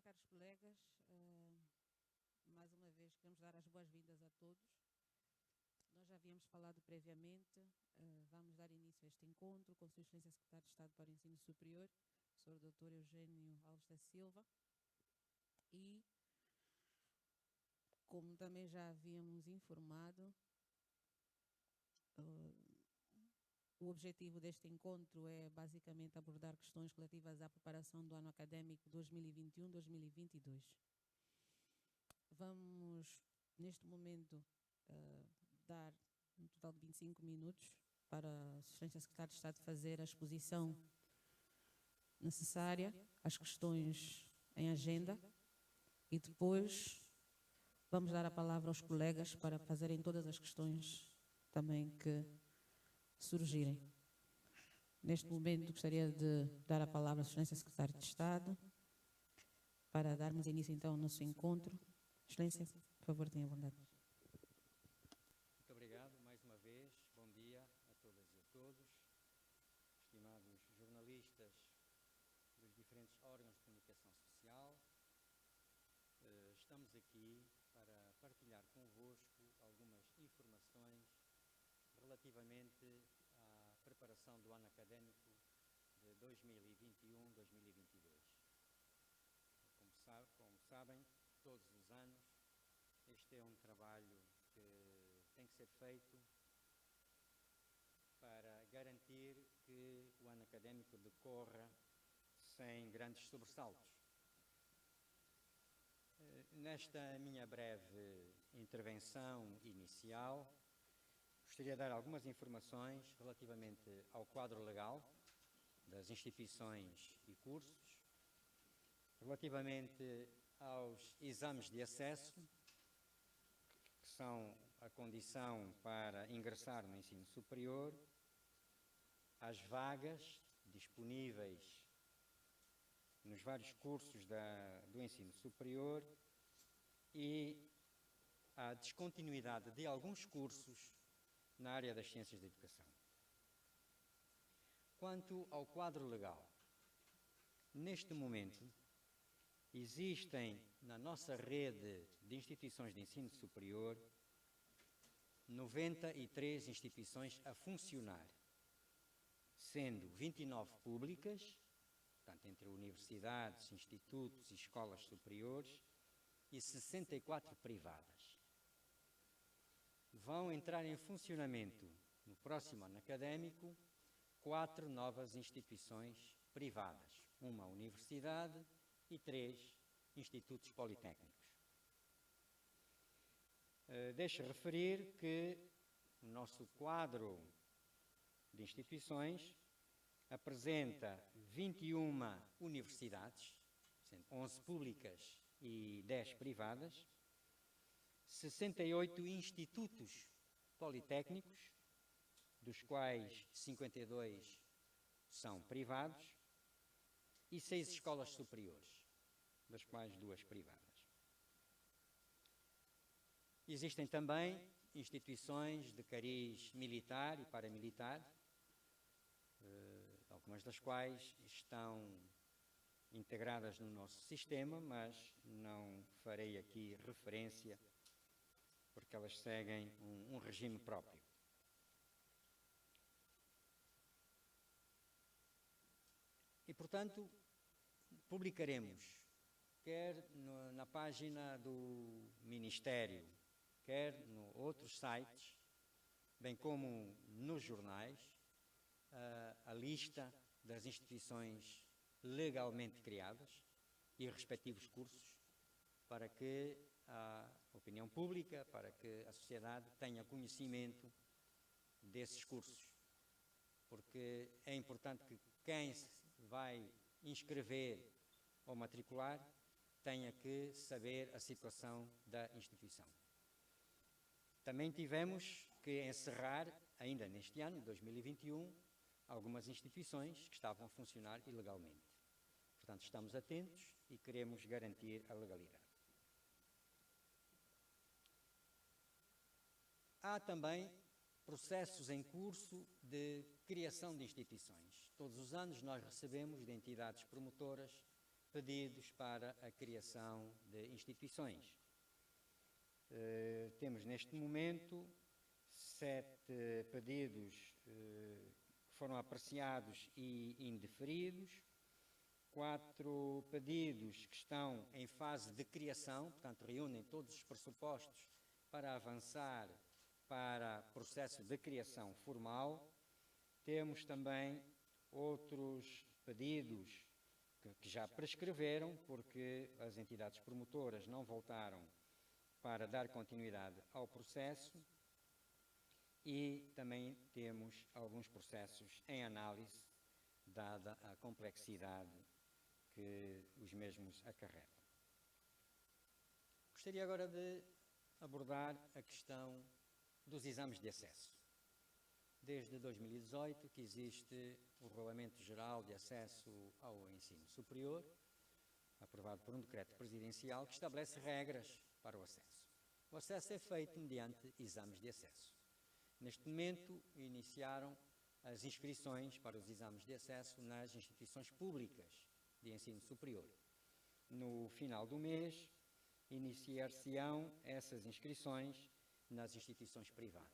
dia, caros colegas. Mais uma vez, queremos dar as boas-vindas a todos. Nós já havíamos falado previamente, vamos dar início a este encontro com Sua Excelência Secretário de Estado para o Ensino Superior, Sr. Dr. Eugênio Alves da Silva. E, como também já havíamos informado, o objetivo deste encontro é basicamente abordar questões relativas à preparação do ano académico 2021-2022. Vamos, neste momento, dar um total de 25 minutos para a Excelência Secretária de Estado fazer a exposição necessária às questões em agenda e depois vamos dar a palavra aos colegas para fazerem todas as questões também que surgirem. Neste momento, gostaria de dar a palavra à Excelência Secretária de Estado para darmos início, então, ao nosso encontro. Excelência, por favor, tenha bondade. Muito obrigado, mais uma vez. Bom dia a todas e a todos. Estimados jornalistas dos diferentes órgãos de comunicação social, estamos aqui para partilhar convosco algumas informações relativamente à preparação do ano académico de 2021-2022. Como sabem, todos os anos, este é um trabalho que tem que ser feito para garantir que o ano académico decorra sem grandes sobressaltos. Nesta minha breve intervenção inicial, gostaria de dar algumas informações relativamente ao quadro legal das instituições e cursos, relativamente aos exames de acesso, que são a condição para ingressar no ensino superior, às vagas disponíveis nos vários cursos do ensino superior e à descontinuidade de alguns cursos na área das ciências da educação. Quanto ao quadro legal, neste momento, existem na nossa rede de instituições de ensino superior 93 instituições a funcionar, sendo 29 públicas, portanto, entre universidades, institutos e escolas superiores, e 64 privadas. Vão entrar em funcionamento no próximo ano académico 4 novas instituições privadas, uma universidade e 3 institutos politécnicos. Deixo referir que o nosso quadro de instituições apresenta 21 universidades, sendo 11 públicas e 10 privadas, 68 institutos politécnicos, dos quais 52 são privados, e 6 escolas superiores, das quais 2 privadas. Existem também instituições de cariz militar e paramilitar, algumas das quais estão integradas no nosso sistema, mas não farei aqui referência, porque elas seguem um regime próprio. E, portanto, publicaremos, quer na página do Ministério, quer em outros sites, bem como nos jornais, a lista das instituições legalmente criadas e respectivos cursos, para que a opinião pública, para que a sociedade tenha conhecimento desses cursos. Porque é importante que quem se vai inscrever ou matricular tenha que saber a situação da instituição. Também tivemos que encerrar, ainda neste ano, 2021, algumas instituições que estavam a funcionar ilegalmente. Portanto, estamos atentos e queremos garantir a legalidade. Há também processos em curso de criação de instituições. Todos os anos nós recebemos de entidades promotoras pedidos para a criação de instituições. Temos neste momento 7 pedidos que foram apreciados e indeferidos, 4 pedidos que estão em fase de criação, portanto reúnem todos os pressupostos para avançar para processo de criação formal. Temos também outros pedidos que já prescreveram, porque as entidades promotoras não voltaram para dar continuidade ao processo, e também temos alguns processos em análise, dada a complexidade que os mesmos acarretam. Gostaria agora de abordar a questão dos exames de acesso. Desde 2018 que existe o Regulamento Geral de Acesso ao Ensino Superior, aprovado por um decreto presidencial que estabelece regras para o acesso. O acesso é feito mediante exames de acesso. Neste momento, iniciaram as inscrições para os exames de acesso nas instituições públicas de ensino superior. No final do mês, iniciar-se-ão essas inscrições nas instituições privadas.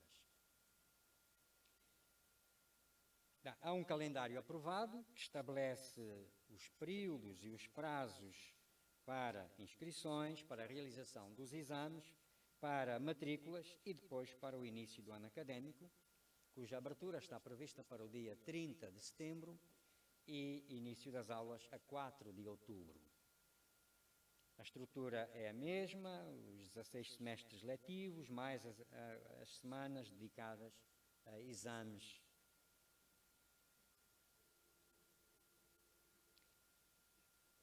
Há um calendário aprovado que estabelece os períodos e os prazos para inscrições, para a realização dos exames, para matrículas e depois para o início do ano académico, cuja abertura está prevista para o dia 30 de setembro e início das aulas a 4 de outubro. A estrutura é a mesma, os 16 semestres letivos, mais as semanas dedicadas a exames.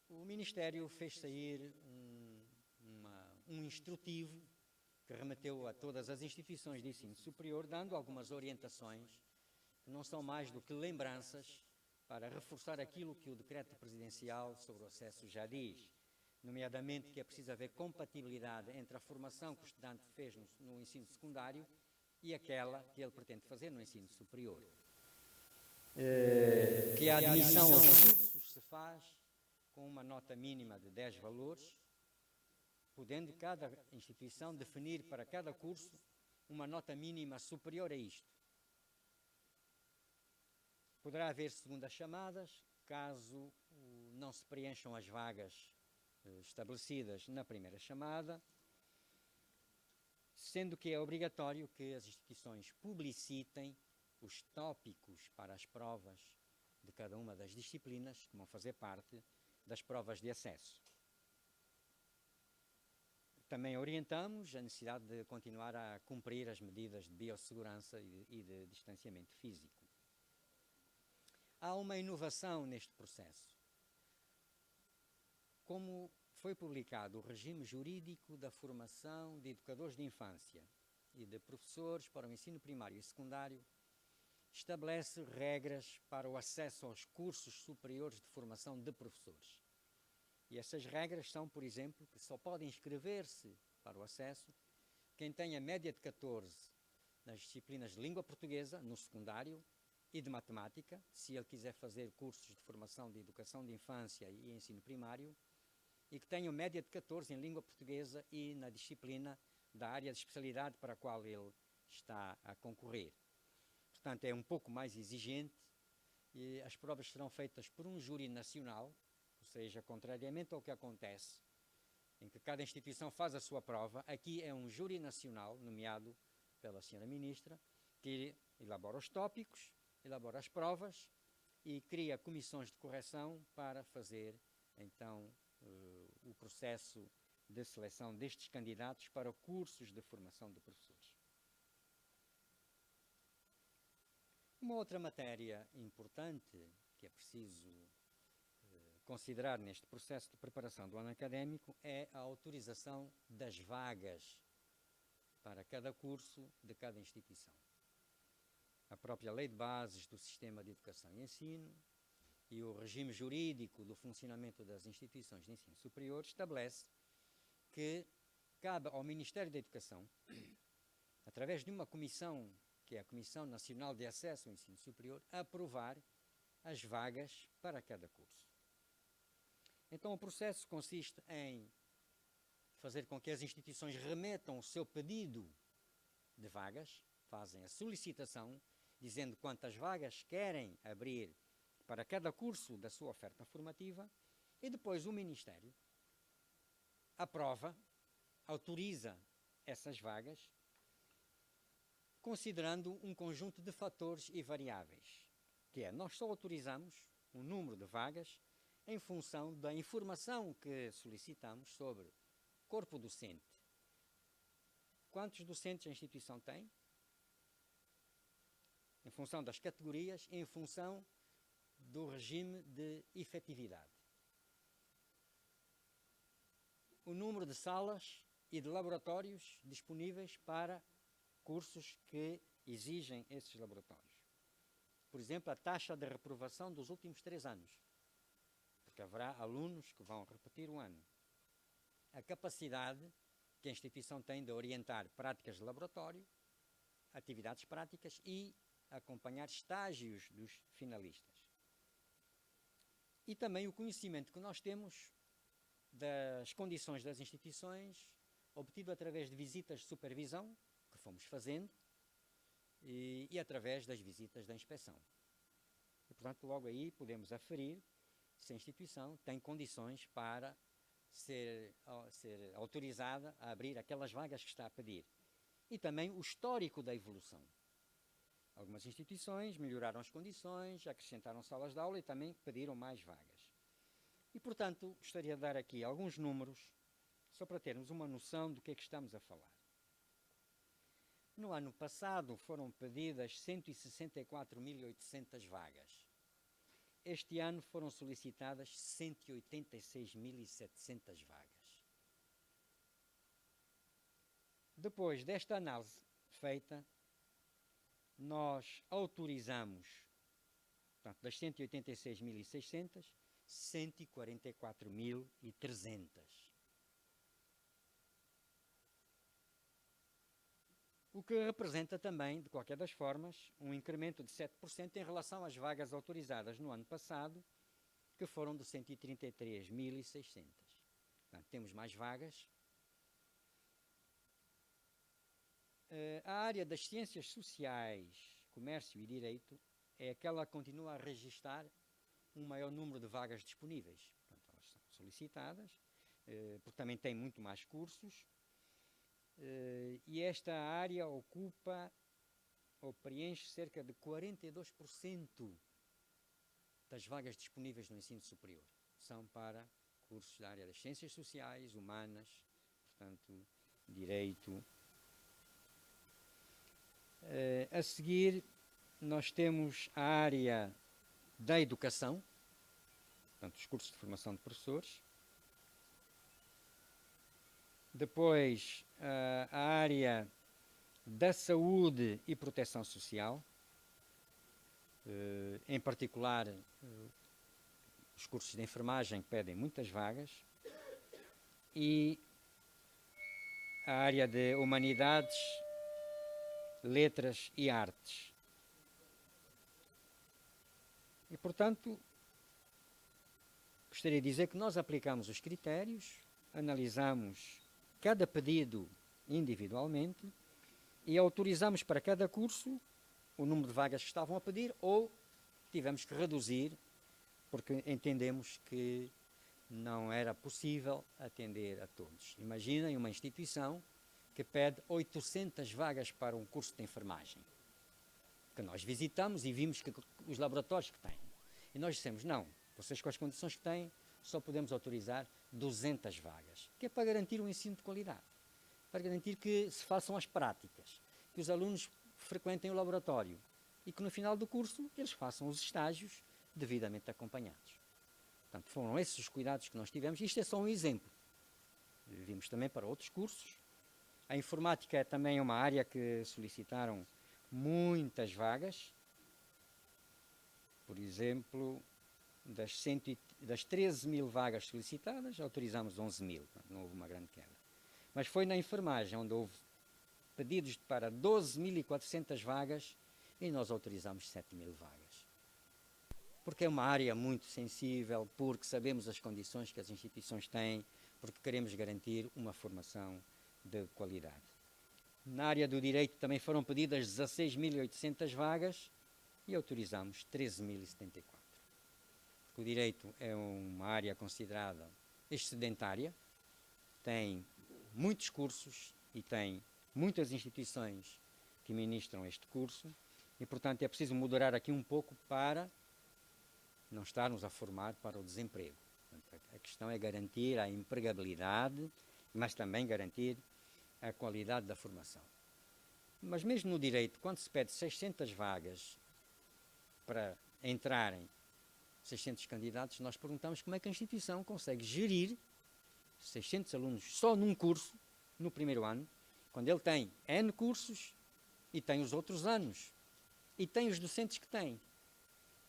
O Ministério fez sair um instrutivo que remeteu a todas as instituições de ensino superior, dando algumas orientações que não são mais do que lembranças para reforçar aquilo que o decreto presidencial sobre o acesso já diz, nomeadamente que é preciso haver compatibilidade entre a formação que o estudante fez no ensino secundário e aquela que ele pretende fazer no ensino superior. Que a admissão aos cursos se faz com uma nota mínima de 10 valores, podendo cada instituição definir para cada curso uma nota mínima superior a isto. Poderá haver segundas chamadas, caso não se preencham as vagas estabelecidas na primeira chamada, sendo que é obrigatório que as instituições publicitem os tópicos para as provas de cada uma das disciplinas que vão fazer parte das provas de acesso. Também orientamos a necessidade de continuar a cumprir as medidas de biossegurança e de distanciamento físico. Há uma inovação neste processo. Como foi publicado o regime jurídico da formação de educadores de infância e de professores para o ensino primário e secundário, estabelece regras para o acesso aos cursos superiores de formação de professores. E essas regras são, por exemplo, que só pode inscrever-se para o acesso quem tenha média de 14 nas disciplinas de língua portuguesa, no secundário, e de matemática, se ele quiser fazer cursos de formação de educação de infância e ensino primário, e que tenha média de 14 em língua portuguesa e na disciplina da área de especialidade para a qual ele está a concorrer. Portanto, é um pouco mais exigente e as provas serão feitas por um júri nacional, ou seja, contrariamente ao que acontece, em que cada instituição faz a sua prova, aqui é um júri nacional, nomeado pela Sra. Ministra, que elabora os tópicos, elabora as provas e cria comissões de correção para fazer, então, o processo de seleção destes candidatos para cursos de formação de professores. Uma outra matéria importante que é preciso considerar neste processo de preparação do ano académico é a autorização das vagas para cada curso de cada instituição. A própria Lei de Bases do Sistema de Educação e Ensino e o regime jurídico do funcionamento das instituições de ensino superior estabelece que cabe ao Ministério da Educação, através de uma comissão, que é a Comissão Nacional de Acesso ao Ensino Superior, aprovar as vagas para cada curso. Então o processo consiste em fazer com que as instituições remetam o seu pedido de vagas, fazem a solicitação, dizendo quantas vagas querem abrir para cada curso da sua oferta formativa, e depois o Ministério aprova, autoriza essas vagas, considerando um conjunto de fatores e variáveis, que é, nós só autorizamos o número de vagas em função da informação que solicitamos sobre corpo docente. Quantos docentes a instituição tem? Em função das categorias e em função do regime de efetividade. O número de salas e de laboratórios disponíveis para cursos que exigem esses laboratórios. Por exemplo, a taxa de reprovação dos últimos 3 anos, porque haverá alunos que vão repetir o ano. A capacidade que a instituição tem de orientar práticas de laboratório, atividades práticas e acompanhar estágios dos finalistas. E também o conhecimento que nós temos das condições das instituições, obtido através de visitas de supervisão, que fomos fazendo, e através das visitas da inspeção. E, portanto, logo aí podemos aferir se a instituição tem condições para ser autorizada a abrir aquelas vagas que está a pedir. E também o histórico da evolução. Algumas instituições melhoraram as condições, acrescentaram salas de aula e também pediram mais vagas. E, portanto, gostaria de dar aqui alguns números, só para termos uma noção do que é que estamos a falar. No ano passado foram pedidas 164.800 vagas. Este ano foram solicitadas 186.700 vagas. Depois desta análise feita, nós autorizamos, portanto, das 186.600, 144.300. O que representa também, de qualquer das formas, um incremento de 7% em relação às vagas autorizadas no ano passado, que foram de 133.600. Portanto, temos mais vagas. A área das ciências sociais, comércio e direito é aquela que continua a registrar um maior número de vagas disponíveis. Portanto, elas são solicitadas, porque também tem muito mais cursos. E esta área ocupa ou preenche cerca de 42% das vagas disponíveis no ensino superior. São para cursos da área das ciências sociais, humanas, portanto, direito. A seguir, nós temos a área da educação, portanto, os cursos de formação de professores. Depois, a área da saúde e proteção social, em particular, os cursos de enfermagem pedem muitas vagas, e a área de humanidades, letras e artes. E, portanto, gostaria de dizer que nós aplicamos os critérios, analisamos cada pedido individualmente e autorizamos para cada curso o número de vagas que estavam a pedir, ou tivemos que reduzir porque entendemos que não era possível atender a todos. Imaginem uma instituição que pede 800 vagas para um curso de enfermagem, que nós visitamos e vimos que os laboratórios que têm. E nós dissemos, não, vocês com as condições que têm, só podemos autorizar 200 vagas, que é para garantir um ensino de qualidade, para garantir que se façam as práticas, que os alunos frequentem o laboratório e que no final do curso eles façam os estágios devidamente acompanhados. Portanto, foram esses os cuidados que nós tivemos. Isto é só um exemplo. Vimos também para outros cursos. A informática é também uma área que solicitaram muitas vagas. Por exemplo, das 13.000 vagas solicitadas, autorizamos 11.000, não houve uma grande queda. Mas foi na enfermagem onde houve pedidos para 12.400 vagas e nós autorizamos 7.000 vagas. porque é uma área muito sensível, porque sabemos as condições que as instituições têm, porque queremos garantir uma formação de qualidade. Na área do direito também foram pedidas 16.800 vagas e autorizamos 13.074. O direito é uma área considerada excedentária, tem muitos cursos e tem muitas instituições que ministram este curso e, portanto, é preciso moderar aqui um pouco para não estarmos a formar para o desemprego. Portanto, a questão é garantir a empregabilidade, mas também garantir a qualidade da formação. Mas mesmo no direito, quando se pede 600 vagas para entrarem 600 candidatos, nós perguntamos como é que a instituição consegue gerir 600 alunos só num curso, no primeiro ano, quando ele tem N cursos e tem os outros anos, e tem os docentes que tem.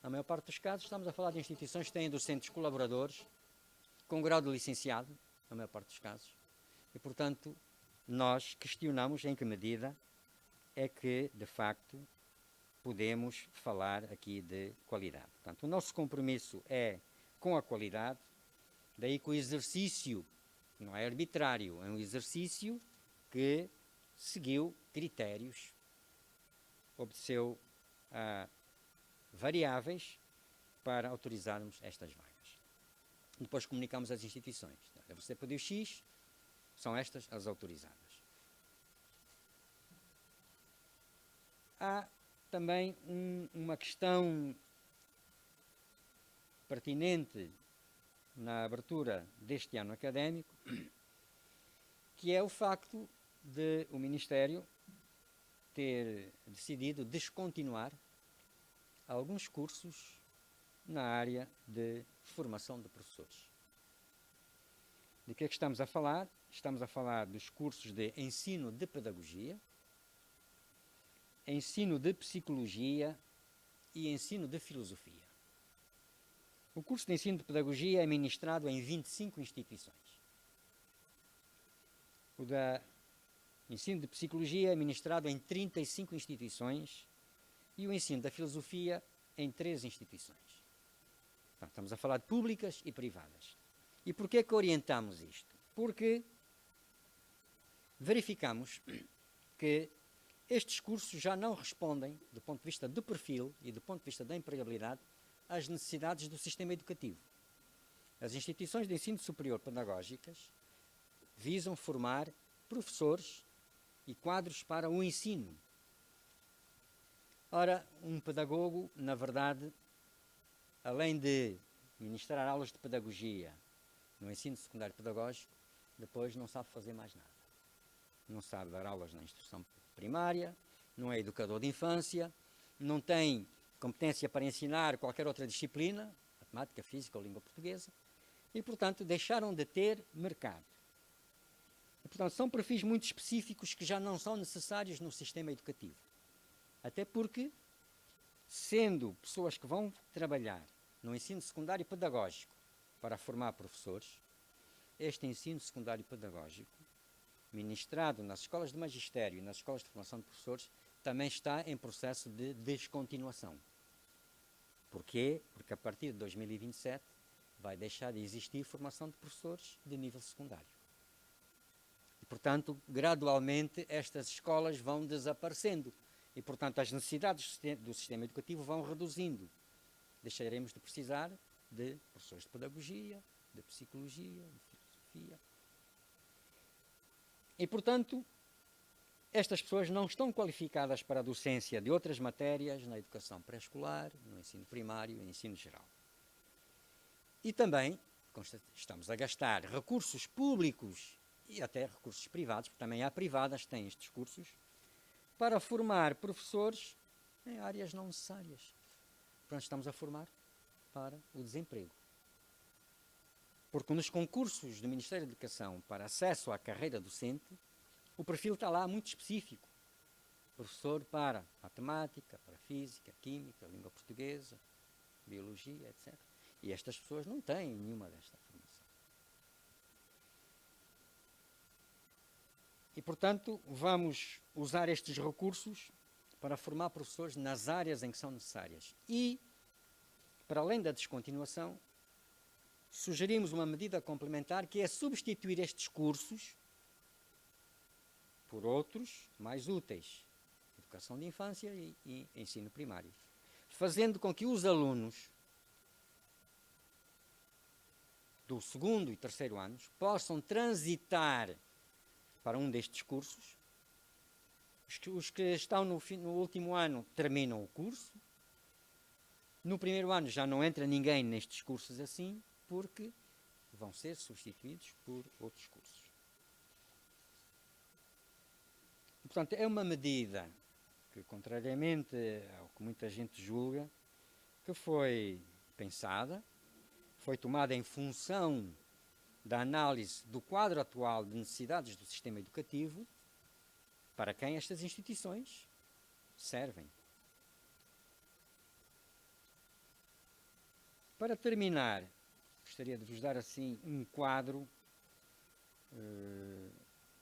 Na maior parte dos casos, estamos a falar de instituições que têm docentes colaboradores, com grau de licenciado, na maior parte dos casos, e, portanto, nós questionamos em que medida é que, de facto, podemos falar aqui de qualidade. Portanto, o nosso compromisso é com a qualidade, daí que o exercício não é arbitrário, é um exercício que seguiu critérios, obedeceu a variáveis para autorizarmos estas vagas. Depois comunicamos às instituições. Você pediu X, são estas as autorizadas. Há também uma questão pertinente na abertura deste ano académico, que é o facto de o Ministério ter decidido descontinuar alguns cursos na área de formação de professores. De que é que estamos a falar? Estamos a falar dos cursos de ensino de pedagogia, ensino de psicologia e ensino de filosofia. O curso de ensino de pedagogia é ministrado em 25 instituições. O da ensino de psicologia é ministrado em 35 instituições e o ensino da filosofia em 3 instituições. Então, estamos a falar de públicas e privadas. E porquê que orientamos isto? Porque verificamos que estes cursos já não respondem, do ponto de vista do perfil e do ponto de vista da empregabilidade, às necessidades do sistema educativo. As instituições de ensino superior pedagógicas visam formar professores e quadros para o ensino. Ora, um pedagogo, na verdade, além de ministrar aulas de pedagogia no ensino secundário pedagógico, depois não sabe fazer mais nada. Não sabe dar aulas na instrução primária, não é educador de infância, não tem competência para ensinar qualquer outra disciplina, matemática, física ou língua portuguesa, e, portanto, deixaram de ter mercado. E, portanto, são perfis muito específicos que já não são necessários no sistema educativo. Até porque, sendo pessoas que vão trabalhar no ensino secundário pedagógico para formar professores, este ensino secundário pedagógico, ministrado nas escolas de magistério e nas escolas de formação de professores, também está em processo de descontinuação. Porquê? Porque a partir de 2027 vai deixar de existir formação de professores de nível secundário. E, portanto, gradualmente estas escolas vão desaparecendo e, portanto, as necessidades do sistema educativo vão reduzindo. Deixaremos de precisar de professores de pedagogia, de psicologia, de filosofia. E, portanto, estas pessoas não estão qualificadas para a docência de outras matérias na educação pré-escolar, no ensino primário e no ensino geral. E também estamos a gastar recursos públicos e até recursos privados, porque também há privadas que têm estes cursos, para formar professores em áreas não necessárias. Portanto, estamos a formar para o desemprego. Porque nos concursos do Ministério da Educação para acesso à carreira docente, o perfil está lá muito específico. Professor para matemática, para física, química, língua portuguesa, biologia, etc. E estas pessoas não têm nenhuma desta formação. E, portanto, vamos usar estes recursos para formar professores nas áreas em que são necessárias. E para além da descontinuação, sugerimos uma medida complementar que é substituir estes cursos por outros mais úteis, educação de infância e ensino primário, fazendo com que os alunos do segundo e terceiro anos possam transitar para um destes cursos. Os que estão no último ano terminam o curso. No primeiro ano já não entra ninguém nestes cursos assim, porque vão ser substituídos por outros cursos. Portanto, é uma medida que, contrariamente ao que muita gente julga, que foi pensada, foi tomada em função da análise do quadro atual de necessidades do sistema educativo, para quem estas instituições servem. Para terminar, gostaria de vos dar assim um quadro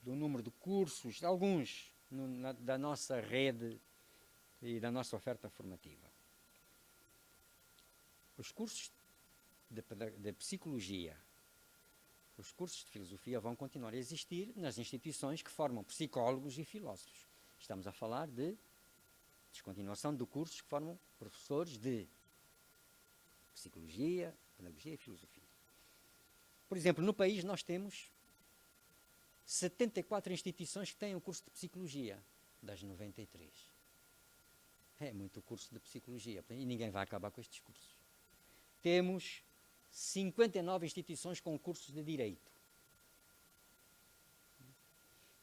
do número de cursos, de alguns da nossa rede e da nossa oferta formativa. Os cursos de psicologia, os cursos de filosofia vão continuar a existir nas instituições que formam psicólogos e filósofos. Estamos a falar de descontinuação de cursos que formam professores de psicologia, pedagogia e filosofia. Por exemplo, no país nós temos 74 instituições que têm um curso de psicologia, das 93. É muito curso de psicologia e ninguém vai acabar com estes cursos. Temos 59 instituições com cursos de direito.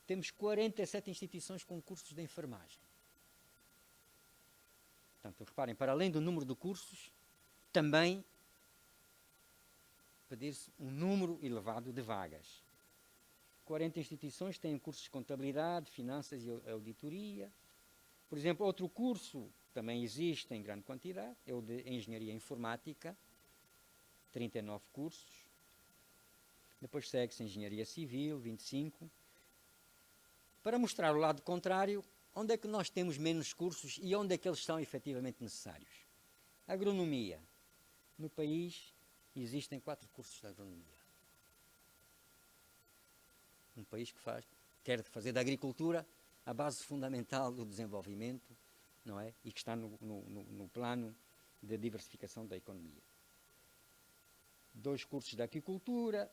Temos 47 instituições com cursos de enfermagem. Portanto, reparem, para além do número de cursos, também pedir-se um número elevado de vagas. 40 instituições têm cursos de contabilidade, finanças e auditoria. Por exemplo, outro curso também existe em grande quantidade, é o de engenharia informática, 39 cursos. Depois segue-se engenharia civil, 25. Para mostrar o lado contrário, onde é que nós temos menos cursos e onde é que eles são efetivamente necessários. Agronomia. No país existem 4 cursos de agronomia. Um país que quer fazer da agricultura a base fundamental do desenvolvimento, não é? E que está no plano de diversificação da economia. 2 cursos de aquicultura,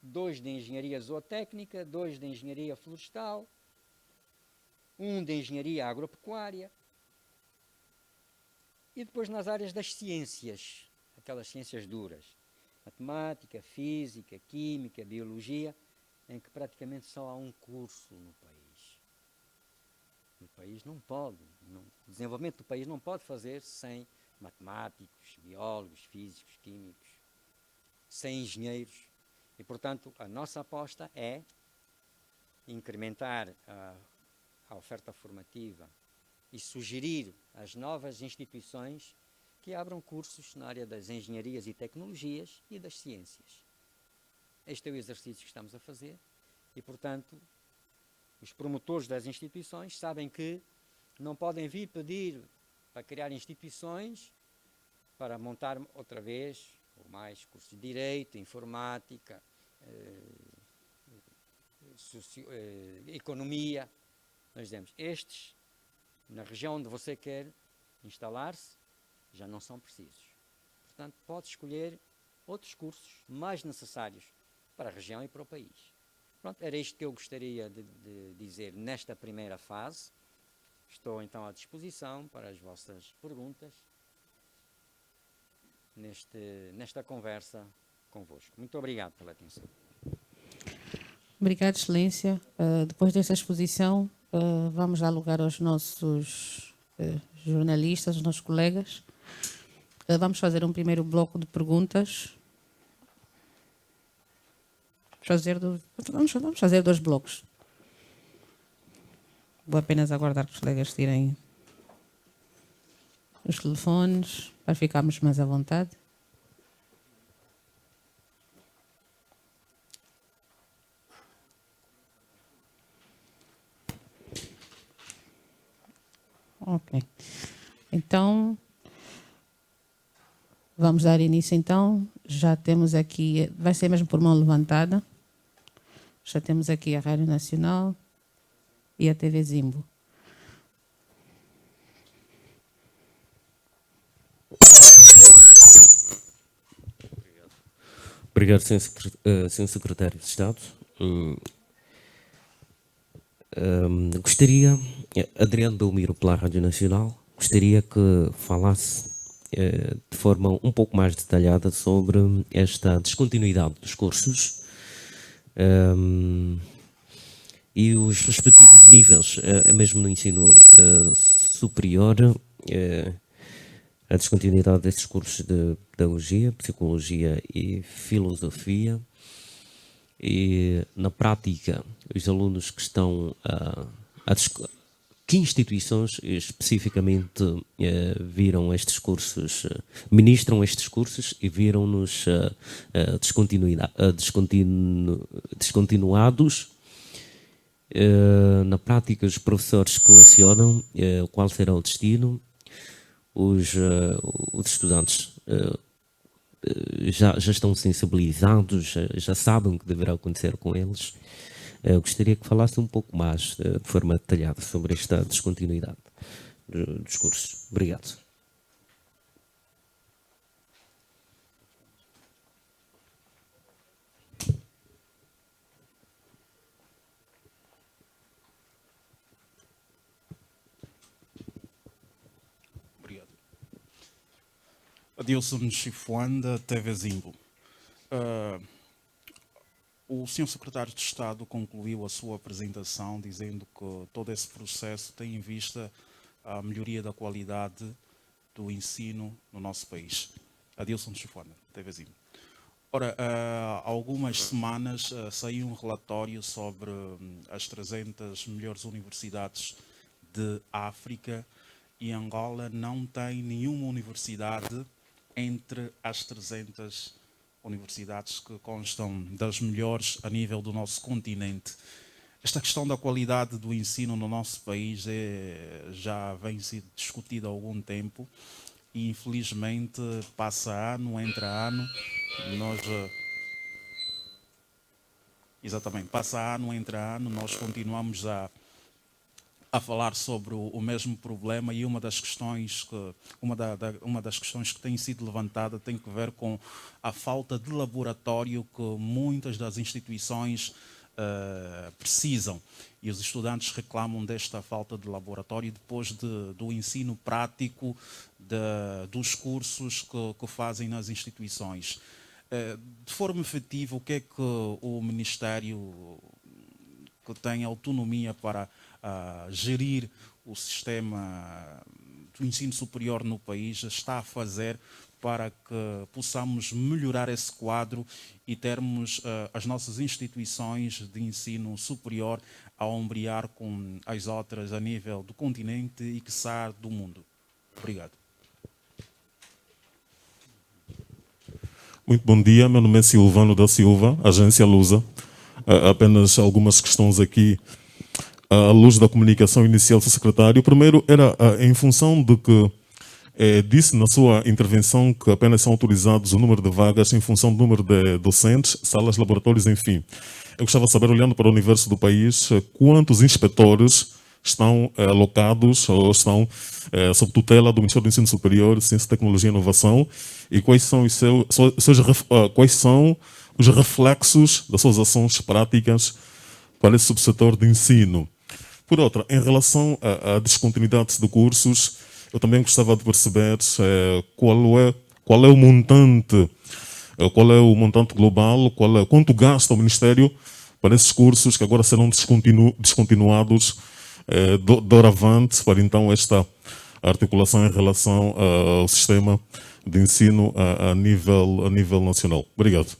2 de engenharia zootécnica, 2 de engenharia florestal, 1 de engenharia agropecuária. E depois nas áreas das ciências, aquelas ciências duras, matemática, física, química, biologia, em que praticamente só há um curso no país. O país não pode, o desenvolvimento do país não pode fazer sem matemáticos, biólogos, físicos, químicos, sem engenheiros. E, portanto, a nossa aposta é incrementar a oferta formativa e sugerir às novas instituições que abram cursos na área das engenharias e tecnologias e das ciências. Este é o exercício que estamos a fazer e, portanto, os promotores das instituições sabem que não podem vir pedir para criar instituições para montar outra vez ou mais cursos de direito, informática, economia. Nós dizemos, estes, na região onde você quer instalar-se, já não são precisos. Portanto, pode escolher outros cursos mais necessários para a região e para o país. Pronto, era isto que eu gostaria de dizer nesta primeira fase. Estou então à disposição para as vossas perguntas nesta conversa convosco. Muito obrigado pela atenção. Obrigada, Excelência. Depois desta exposição, vamos dar lugar aos nossos jornalistas, aos nossos colegas. Vamos fazer um primeiro bloco de perguntas. Vamos fazer 2 blocos. Vou apenas aguardar que os colegas tirem os telefones para ficarmos mais à vontade. Ok. Então, Vamos dar início então. Já temos aqui, vai ser mesmo por mão levantada. Já temos aqui a Rádio Nacional e a TV Zimbo. Obrigado, Sr. Secretário de Estado. Gostaria, Adriano Belmiro, pela Rádio Nacional, gostaria que falasse de forma um pouco mais detalhada sobre esta descontinuidade dos cursos e os respectivos níveis, mesmo no ensino superior, a descontinuidade desses cursos de pedagogia, psicologia e filosofia. E, na prática, os alunos que estão que instituições especificamente viram estes cursos, ministram estes cursos e viram-nos descontinuados? Na prática, os professores que lecionam, qual será o destino? Os estudantes já estão sensibilizados, já sabem o que deverá acontecer com eles. Eu gostaria que falasse um pouco mais, de forma detalhada, sobre esta descontinuidade dos cursos. Obrigado. Obrigado. Adilson Chifuanda, TV Zimbo. O Sr. Secretário de Estado concluiu a sua apresentação dizendo que todo esse processo tem em vista a melhoria da qualidade do ensino no nosso país. Adilson Chifuanda, TV Zimbo. Ora, há algumas semanas saiu um relatório sobre as 300 melhores universidades de África e Angola não tem nenhuma universidade entre as 300 universidades que constam das melhores a nível do nosso continente. Esta questão da qualidade do ensino no nosso país já vem sendo discutida há algum tempo e infelizmente passa ano, entra ano, nós continuamos a falar sobre o mesmo problema e uma das questões que tem sido levantada tem que ver com a falta de laboratório que muitas das instituições precisam. E os estudantes reclamam desta falta de laboratório depois do ensino prático dos cursos que fazem nas instituições. De forma efetiva, o que é que o Ministério, que tem autonomia para gerir o sistema do ensino superior no país, está a fazer para que possamos melhorar esse quadro e termos as nossas instituições de ensino superior a ombrear com as outras a nível do continente e, quiçá, do mundo? Obrigado. Muito bom dia, meu nome é Silvano da Silva, Agência Lusa. Apenas algumas questões aqui à luz da comunicação inicial do secretário. Primeiro era em função de que disse na sua intervenção que apenas são autorizados o número de vagas em função do número de docentes, salas, laboratórios, enfim. Eu gostava de saber, olhando para o universo do país, quantos inspetores estão alocados ou estão sob tutela do Ministério do Ensino Superior, Ciência, Tecnologia e Inovação e quais são quais são os reflexos das suas ações práticas para esse subsetor de ensino. Por outra, em relação à descontinuidade de cursos, eu também gostava de perceber qual é o montante, global, quanto gasta o Ministério para esses cursos que agora serão descontinuados doravante, para então esta articulação em relação ao sistema de ensino a nível nacional. Obrigado.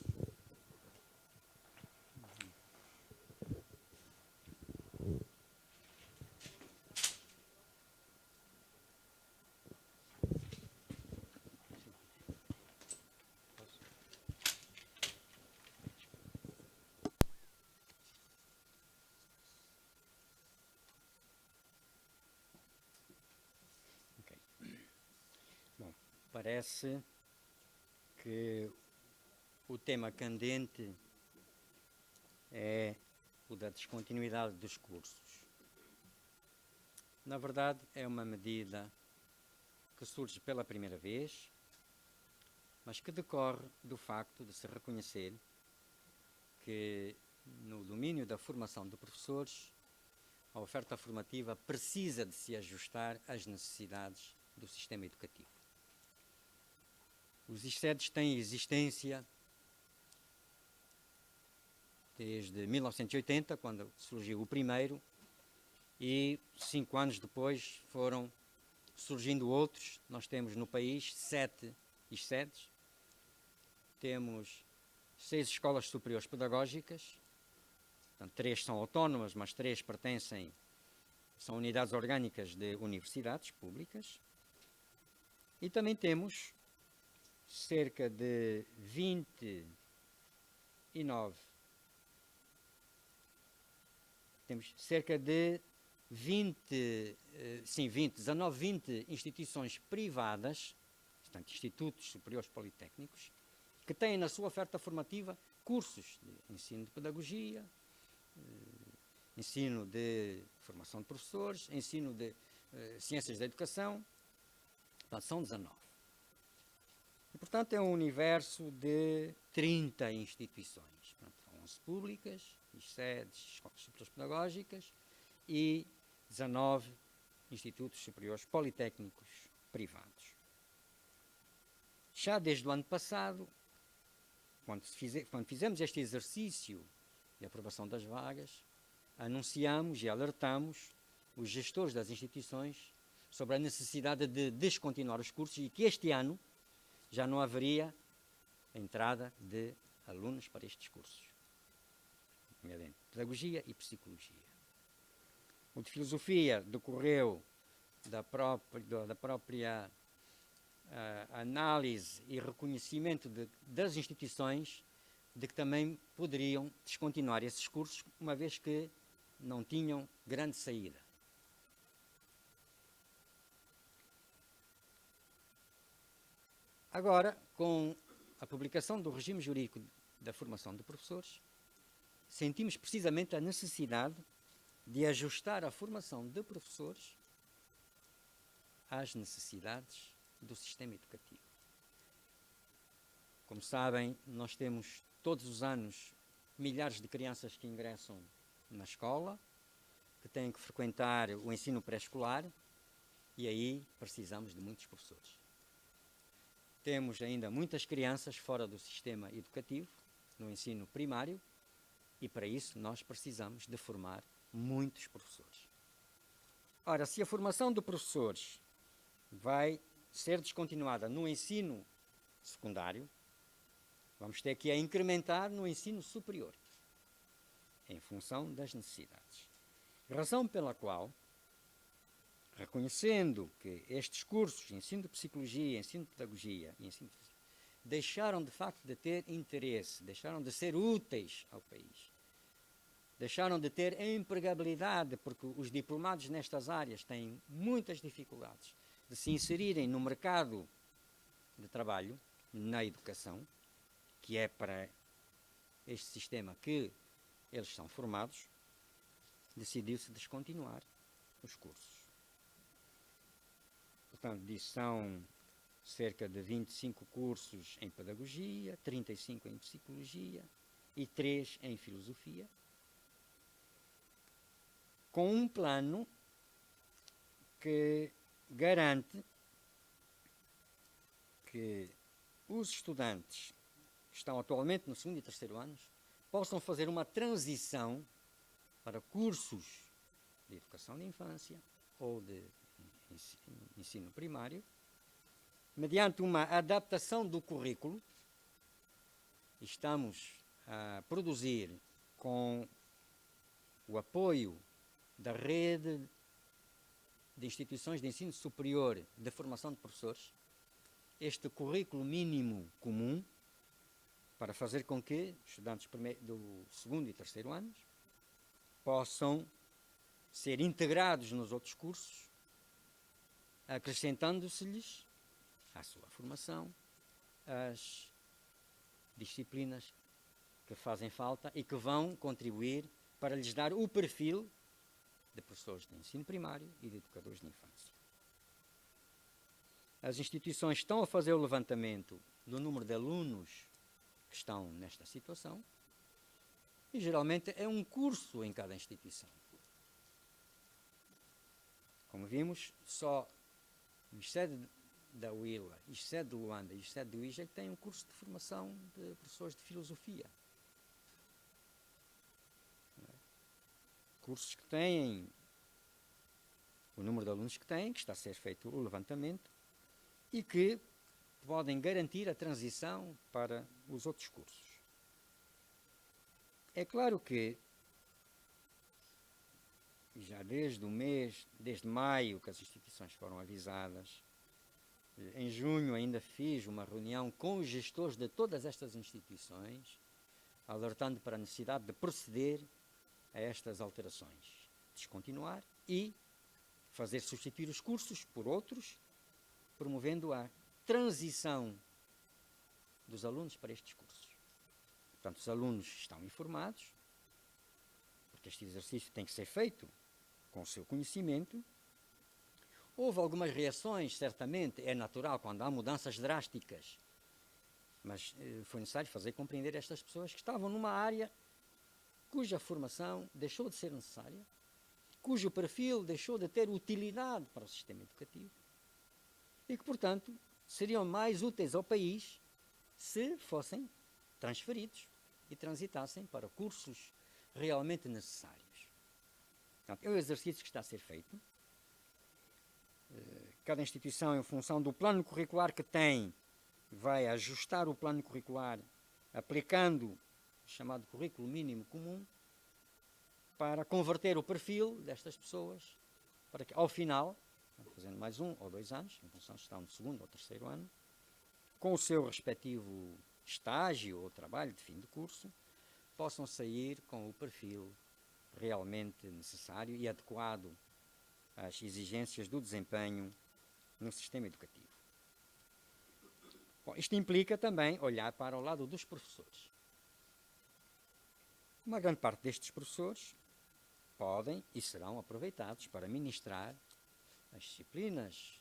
Parece que o tema candente é o da descontinuidade dos cursos. Na verdade, é uma medida que surge pela primeira vez, mas que decorre do facto de se reconhecer que no domínio da formação de professores, a oferta formativa precisa de se ajustar às necessidades do sistema educativo. Os ISEDs têm existência desde 1980, quando surgiu o primeiro, e 5 anos depois foram surgindo outros. Nós temos no país 7 ISEDs, temos 6 escolas superiores pedagógicas, portanto, 3 são autónomas, mas 3 são unidades orgânicas de universidades públicas, e também temos cerca de 19, 20 instituições privadas, portanto, institutos superiores politécnicos, que têm na sua oferta formativa cursos de ensino de pedagogia, ensino de formação de professores, ensino de ciências da educação. Portanto, são 19. E, portanto, é um universo de 30 instituições. Portanto, 11 públicas, ISEDs, escolas superiores pedagógicas, e 19 institutos superiores politécnicos privados. Já desde o ano passado, quando fizemos este exercício de aprovação das vagas, anunciamos e alertamos os gestores das instituições sobre a necessidade de descontinuar os cursos e que este ano já não haveria entrada de alunos para estes cursos, nomeadamente pedagogia e psicologia. O de filosofia decorreu da própria análise e reconhecimento das instituições de que também poderiam descontinuar esses cursos, uma vez que não tinham grande saída. Agora, com a publicação do regime jurídico da formação de professores, sentimos precisamente a necessidade de ajustar a formação de professores às necessidades do sistema educativo. Como sabem, nós temos todos os anos milhares de crianças que ingressam na escola, que têm que frequentar o ensino pré-escolar, e aí precisamos de muitos professores. Temos ainda muitas crianças fora do sistema educativo, no ensino primário, e para isso nós precisamos de formar muitos professores. Ora, se a formação de professores vai ser descontinuada no ensino secundário, vamos ter que a incrementar no ensino superior, em função das necessidades. Razão pela qual, reconhecendo que estes cursos, ensino de psicologia, ensino de pedagogia e ensino de deixaram de facto de ter interesse, deixaram de ser úteis ao país, deixaram de ter empregabilidade, porque os diplomados nestas áreas têm muitas dificuldades de se inserirem no mercado de trabalho, na educação, que é para este sistema que eles são formados, decidiu-se descontinuar os cursos. Portanto, são cerca de 25 cursos em pedagogia, 35 em psicologia e 3 em filosofia, com um plano que garante que os estudantes que estão atualmente no 2º e 3º anos possam fazer uma transição para cursos de educação de infância ou de ensino primário, mediante uma adaptação do currículo. Estamos a produzir, com o apoio da rede de instituições de ensino superior de formação de professores, este currículo mínimo comum para fazer com que estudantes do 2º e 3º anos possam ser integrados nos outros cursos, acrescentando-se-lhes à sua formação as disciplinas que fazem falta e que vão contribuir para lhes dar o perfil de professores de ensino primário e de educadores de infância. As instituições estão a fazer o levantamento do número de alunos que estão nesta situação e geralmente é um curso em cada instituição. Como vimos, só o ISED da UILA, o ISED de Luanda e o ISED do IJA têm um curso de formação de professores de filosofia. Cursos que têm o número de alunos que têm, que está a ser feito o levantamento, e que podem garantir a transição para os outros cursos. É claro que já desde maio que as instituições foram avisadas, em junho ainda fiz uma reunião com os gestores de todas estas instituições, alertando para a necessidade de proceder a estas alterações, descontinuar e fazer substituir os cursos por outros, promovendo a transição dos alunos para estes cursos. Portanto, os alunos estão informados, porque este exercício tem que ser feito com o seu conhecimento. Houve algumas reações, certamente, é natural quando há mudanças drásticas, mas foi necessário fazer compreender a estas pessoas que estavam numa área cuja formação deixou de ser necessária, cujo perfil deixou de ter utilidade para o sistema educativo e que, portanto, seriam mais úteis ao país se fossem transferidos e transitassem para cursos realmente necessários. Portanto, é um exercício que está a ser feito. Cada instituição, em função do plano curricular que tem, vai ajustar o plano curricular aplicando o chamado currículo mínimo comum para converter o perfil destas pessoas para que, ao final, fazendo mais 1 ou 2 anos, em função se estão no segundo ou terceiro ano, com o seu respectivo estágio ou trabalho de fim de curso, possam sair com o perfil realmente necessário e adequado às exigências do desempenho no sistema educativo. Bom, isto implica também olhar para o lado dos professores. Uma grande parte destes professores podem e serão aproveitados para ministrar as disciplinas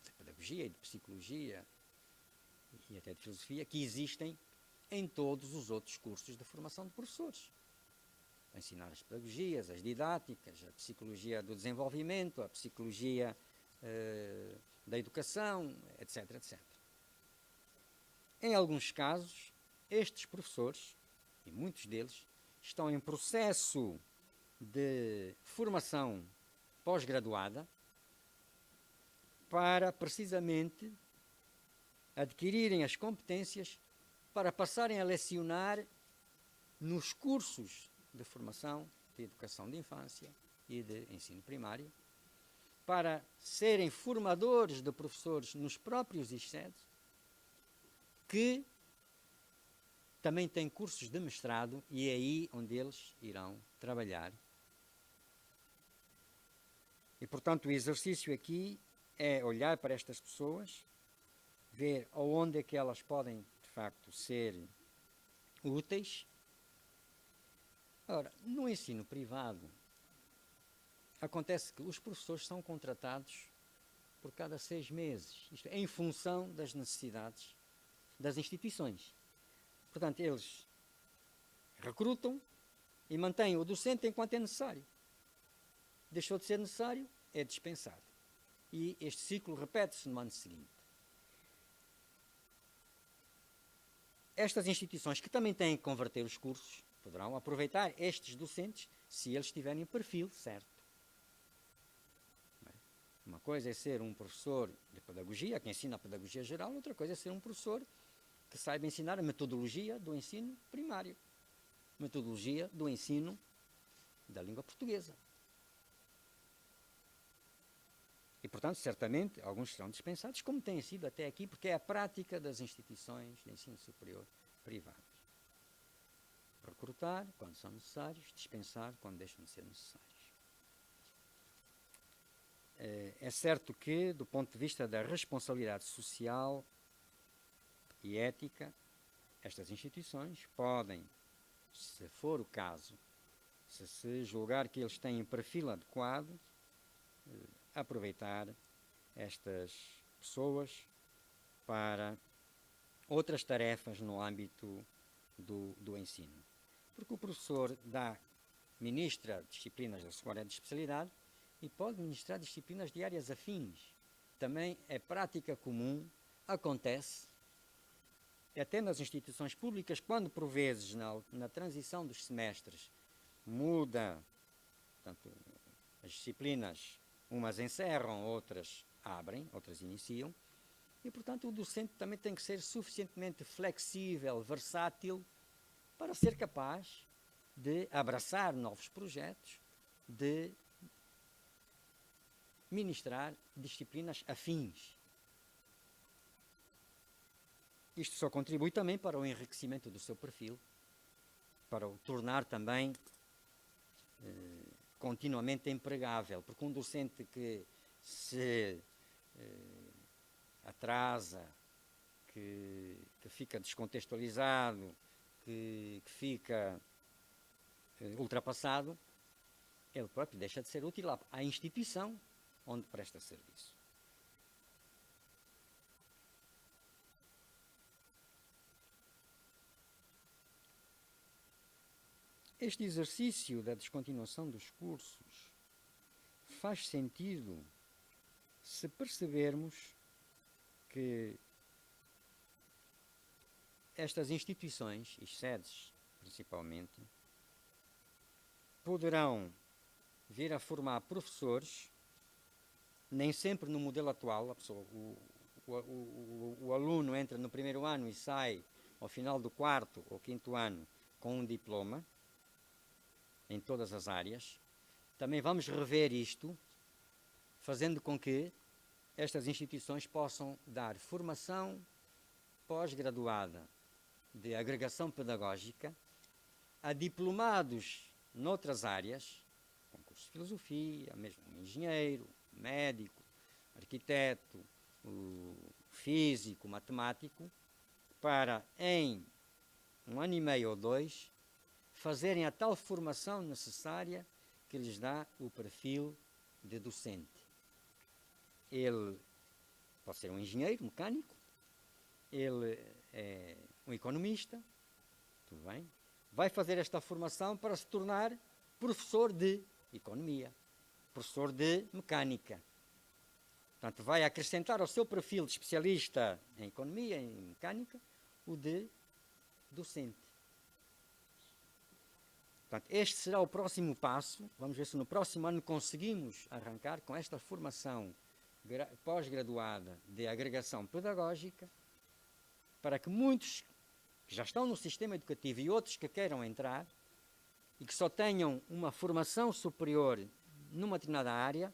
de pedagogia e de psicologia e até de filosofia que existem em todos os outros cursos de formação de professores. Ensinar as pedagogias, as didáticas, a psicologia do desenvolvimento, a psicologia da educação, etc, etc. Em alguns casos, estes professores, e muitos deles, estão em processo de formação pós-graduada para, precisamente, adquirirem as competências para passarem a lecionar nos cursos de formação de educação de infância e de ensino primário, para serem formadores de professores nos próprios ISEDs, que também têm cursos de mestrado e é aí onde eles irão trabalhar. E, portanto, o exercício aqui é olhar para estas pessoas, ver aonde é que elas podem, de facto, ser úteis. Ora, no ensino privado, acontece que os professores são contratados por cada 6 meses, isto é, em função das necessidades das instituições. Portanto, eles recrutam e mantêm o docente enquanto é necessário. Deixou de ser necessário, é dispensado. E este ciclo repete-se no ano seguinte. Estas instituições que também têm que converter os cursos poderão aproveitar estes docentes se eles tiverem o perfil certo. Uma coisa é ser um professor de pedagogia, que ensina a pedagogia geral, outra coisa é ser um professor que saiba ensinar a metodologia do ensino primário, metodologia do ensino da língua portuguesa. E, portanto, certamente, alguns serão dispensados, como têm sido até aqui, porque é a prática das instituições de ensino superior privadas. Recrutar quando são necessários, dispensar quando deixam de ser necessários. É certo que, do ponto de vista da responsabilidade social e ética, estas instituições podem, se for o caso, se julgar que eles têm perfil adequado, aproveitar estas pessoas para outras tarefas no âmbito do ensino. Porque o professor ministra disciplinas da sua área de especialidade e pode ministrar disciplinas de áreas afins. Também é prática comum, acontece, até nas instituições públicas, quando por vezes na transição dos semestres muda, portanto, as disciplinas, umas encerram, outras abrem, outras iniciam, e portanto o docente também tem que ser suficientemente flexível, versátil, para ser capaz de abraçar novos projetos, de ministrar disciplinas afins. Isto só contribui também para o enriquecimento do seu perfil, para o tornar também continuamente empregável, porque um docente que se atrasa, que fica descontextualizado, que fica ultrapassado, ele próprio deixa de ser útil à instituição onde presta serviço. Este exercício da descontinuação dos cursos faz sentido se percebermos que estas instituições, e sedes principalmente, poderão vir a formar professores, nem sempre no modelo atual, o aluno entra no primeiro ano e sai ao final do quarto ou quinto ano com um diploma, em todas as áreas. Também vamos rever isto, fazendo com que estas instituições possam dar formação pós-graduada de agregação pedagógica a diplomados noutras áreas, concurso de filosofia, mesmo um engenheiro, médico, arquiteto, físico, matemático, para em 1 ano e meio ou 2 fazerem a tal formação necessária que lhes dá o perfil de docente. Ele pode ser um engenheiro mecânico, ele é um economista, tudo bem? Vai fazer esta formação para se tornar professor de economia, professor de mecânica. Portanto, vai acrescentar ao seu perfil de especialista em economia, em mecânica, o de docente. Portanto, este será o próximo passo. Vamos ver se no próximo ano conseguimos arrancar com esta formação pós-graduada de agregação pedagógica, para que muitos que já estão no sistema educativo e outros que queiram entrar e que só tenham uma formação superior numa determinada área,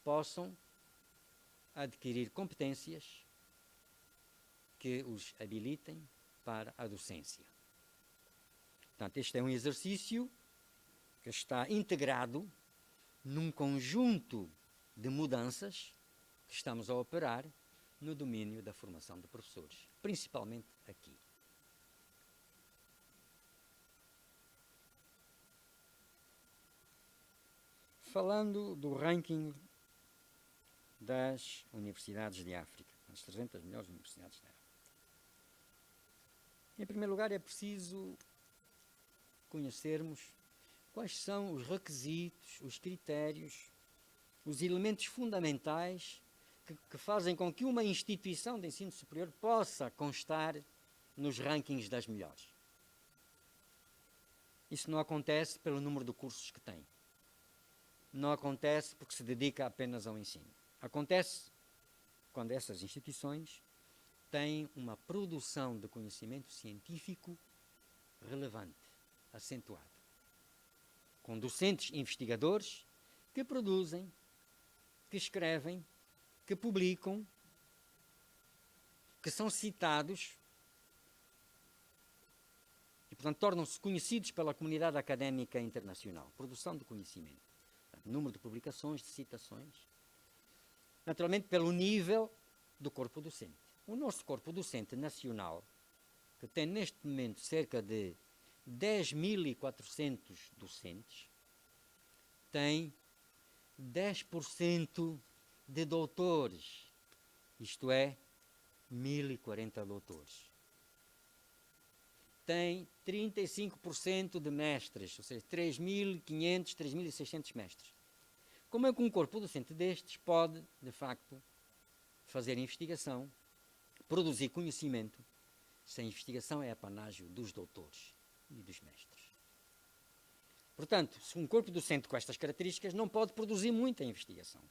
possam adquirir competências que os habilitem para a docência. Portanto, este é um exercício que está integrado num conjunto de mudanças que estamos a operar no domínio da formação de professores, principalmente aqui. Falando do ranking das universidades de África, as 300 melhores universidades da África. Em primeiro lugar, é preciso conhecermos quais são os requisitos, os critérios, os elementos fundamentais que fazem com que uma instituição de ensino superior possa constar nos rankings das melhores. Isso não acontece pelo número de cursos que tem. Não acontece porque se dedica apenas ao ensino. Acontece quando essas instituições têm uma produção de conhecimento científico relevante, acentuada, com docentes investigadores que produzem, que escrevem, que publicam, que são citados e, portanto, tornam-se conhecidos pela comunidade académica internacional. Produção de conhecimento. Portanto, número de publicações, de citações. Naturalmente, pelo nível do corpo docente. O nosso corpo docente nacional, que tem neste momento cerca de 10.400 docentes, tem 10% de doutores, isto é, 1.040 doutores. Tem 35% de mestres, ou seja, 3.500, 3.600 mestres. Como é que um corpo docente destes pode, de facto, fazer investigação, produzir conhecimento, se a investigação é apanágio dos doutores e dos mestres? Portanto, se um corpo docente com estas características não pode produzir muita investigação,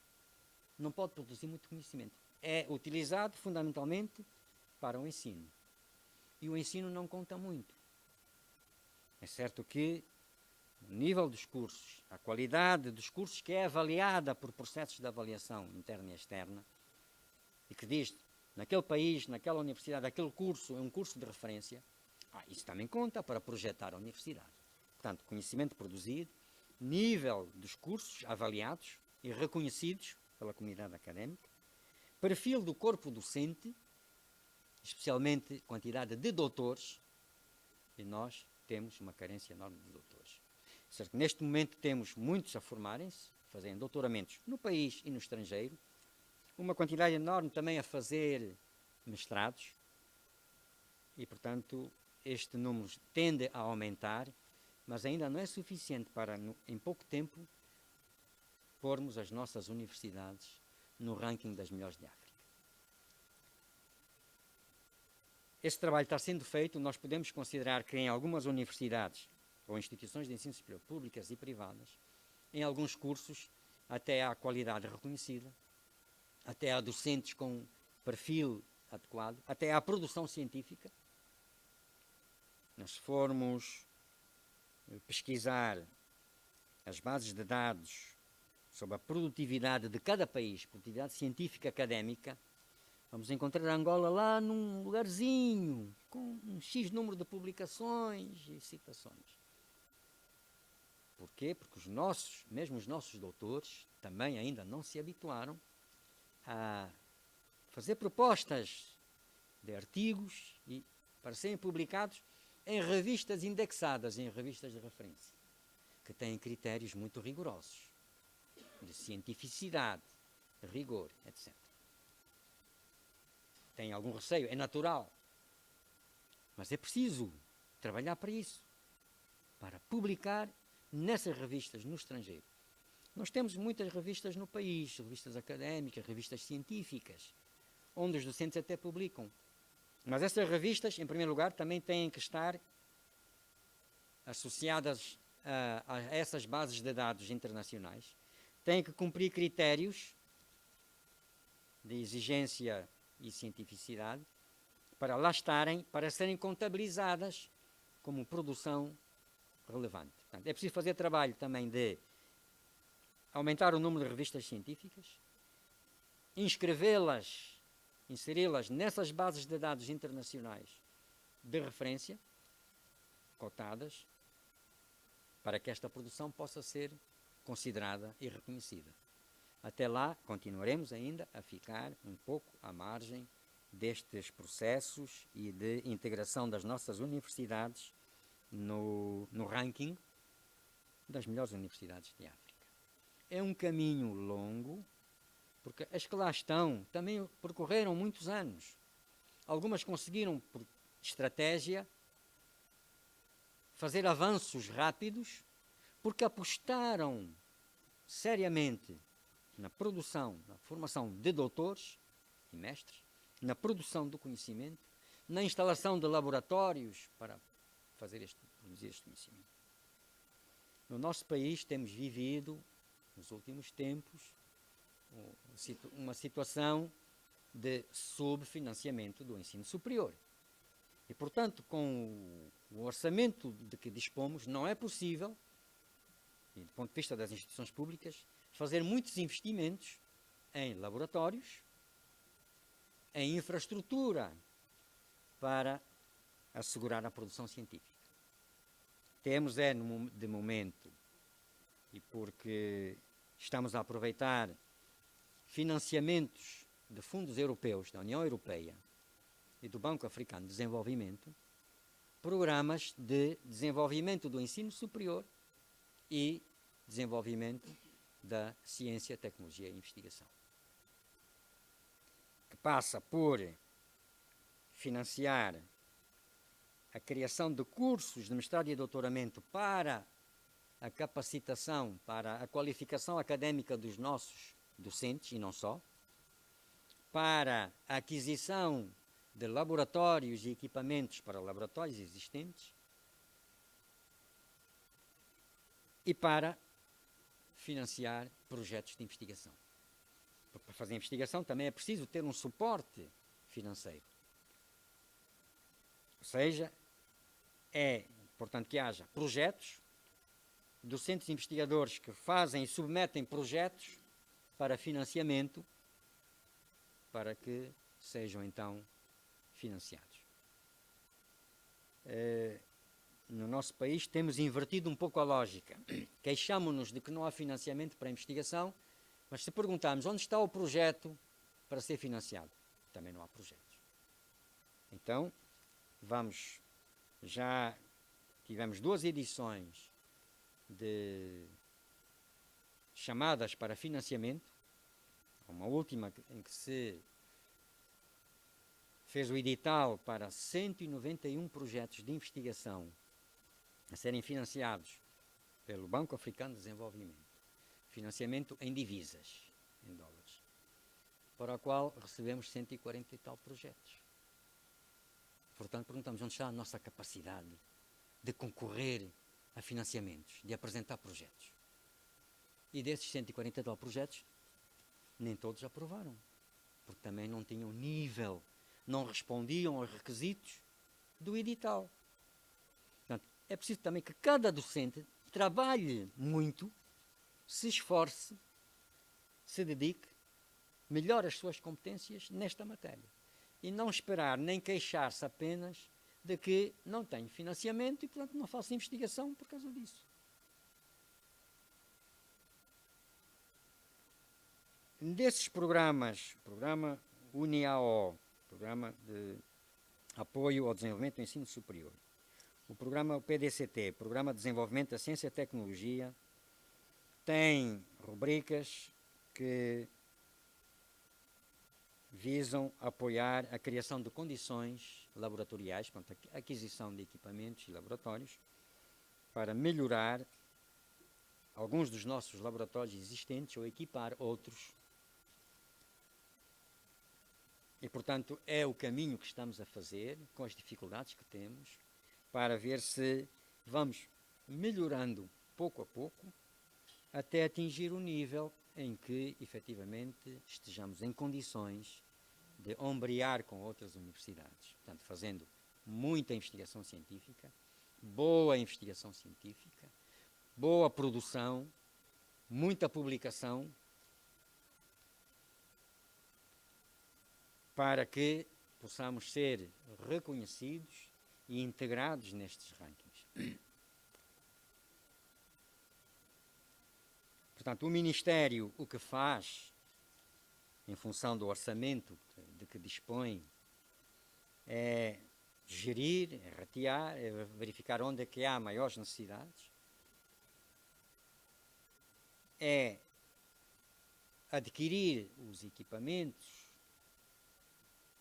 não pode produzir muito conhecimento. É utilizado fundamentalmente para o ensino. E o ensino não conta muito. É certo que o nível dos cursos, a qualidade dos cursos, que é avaliada por processos de avaliação interna e externa, e que diz, naquele país, naquela universidade, aquele curso é um curso de referência, isso também conta para projetar a universidade. Portanto, conhecimento produzido, nível dos cursos avaliados e reconhecidos pela comunidade académica, perfil do corpo docente, especialmente quantidade de doutores, e nós temos uma carência enorme de doutores. Certo que neste momento temos muitos a formarem-se, fazendo doutoramentos no país e no estrangeiro, uma quantidade enorme também a fazer mestrados, e portanto este número tende a aumentar, mas ainda não é suficiente para, em pouco tempo, pormos as nossas universidades no ranking das melhores de África. Esse trabalho está sendo feito. Nós podemos considerar que em algumas universidades ou instituições de ensino superior públicas e privadas, em alguns cursos até há qualidade reconhecida, até há docentes com perfil adequado, até há produção científica. Nós formos pesquisar as bases de dados sobre a produtividade de cada país, produtividade científica académica, vamos encontrar Angola lá num lugarzinho, com um X número de publicações e citações. Porquê? Porque mesmo os nossos doutores, também ainda não se habituaram a fazer propostas de artigos para serem publicados em revistas indexadas, em revistas de referência, que têm critérios muito rigorosos, de cientificidade, de rigor, etc. Tem algum receio, é natural, mas é preciso trabalhar para isso, para publicar nessas revistas no estrangeiro. Nós temos muitas revistas no país, revistas académicas, revistas científicas, onde os docentes até publicam. Mas essas revistas, em primeiro lugar, também têm que estar associadas a essas bases de dados internacionais, têm que cumprir critérios de exigência e cientificidade para lá estarem, para serem contabilizadas como produção relevante. Portanto, é preciso fazer trabalho também de aumentar o número de revistas científicas, inscrevê-las, inseri-las nessas bases de dados internacionais de referência, cotadas, para que esta produção possa ser considerada e reconhecida. Até lá, continuaremos ainda a ficar um pouco à margem destes processos e de integração das nossas universidades no ranking das melhores universidades de África. É um caminho longo, porque as que lá estão também percorreram muitos anos. Algumas conseguiram, por estratégia, fazer avanços rápidos, porque apostaram seriamente na produção, na formação de doutores e mestres, na produção do conhecimento, na instalação de laboratórios para produzir este conhecimento. No nosso país temos vivido, nos últimos tempos, uma situação de subfinanciamento do ensino superior. E, portanto, com o orçamento de que dispomos, não é possível, e do ponto de vista das instituições públicas, fazer muitos investimentos em laboratórios, em infraestrutura para assegurar a produção científica. Temos de momento, e porque estamos a aproveitar financiamentos de fundos europeus, da União Europeia e do Banco Africano de Desenvolvimento, programas de desenvolvimento do ensino superior e desenvolvimento da ciência, tecnologia e investigação, que passa por financiar a criação de cursos de mestrado e doutoramento para a capacitação, para a qualificação académica dos nossos docentes, e não só, para a aquisição de laboratórios e equipamentos para laboratórios existentes e para financiar projetos de investigação. Porque para fazer investigação também é preciso ter um suporte financeiro. Ou seja, é importante que haja projetos, docentes e investigadores que fazem e submetem projetos para financiamento, para que sejam então financiados. No nosso país temos invertido um pouco a lógica. Queixamo-nos de que não há financiamento para a investigação, mas se perguntarmos onde está o projeto para ser financiado, também não há projetos. Então, já tivemos 2 edições de chamadas para financiamento, uma última em que se fez o edital para 191 projetos de investigação a serem financiados pelo Banco Africano de Desenvolvimento, financiamento em divisas, em dólares, para o qual recebemos 140 e tal projetos. Portanto, perguntamos onde está a nossa capacidade de concorrer a financiamentos, de apresentar projetos. E desses 140 e tal projetos, nem todos aprovaram, porque também não tinham nível, não respondiam aos requisitos do edital. Portanto, é preciso também que cada docente trabalhe muito, se esforce, se dedique, melhore as suas competências nesta matéria. E não esperar nem queixar-se apenas de que não tenho financiamento e, portanto, não faço investigação por causa disso. Desses programas, programa UNIAO, programa de apoio ao desenvolvimento do ensino superior, o programa PDCT, Programa de Desenvolvimento da Ciência e Tecnologia, tem rubricas que visam apoiar a criação de condições laboratoriais, portanto, a aquisição de equipamentos e laboratórios, para melhorar alguns dos nossos laboratórios existentes ou equipar outros. E, portanto, é o caminho que estamos a fazer, com as dificuldades que temos, para ver se vamos melhorando pouco a pouco, até atingir o nível em que, efetivamente, estejamos em condições de ombrear com outras universidades. Portanto, fazendo muita investigação científica, boa investigação científica, boa produção, muita publicação, para que possamos ser reconhecidos e integrados nestes rankings. Portanto, o Ministério o que faz, em função do orçamento de que dispõe, é gerir, é ratear, é verificar onde é que há maiores necessidades, é adquirir os equipamentos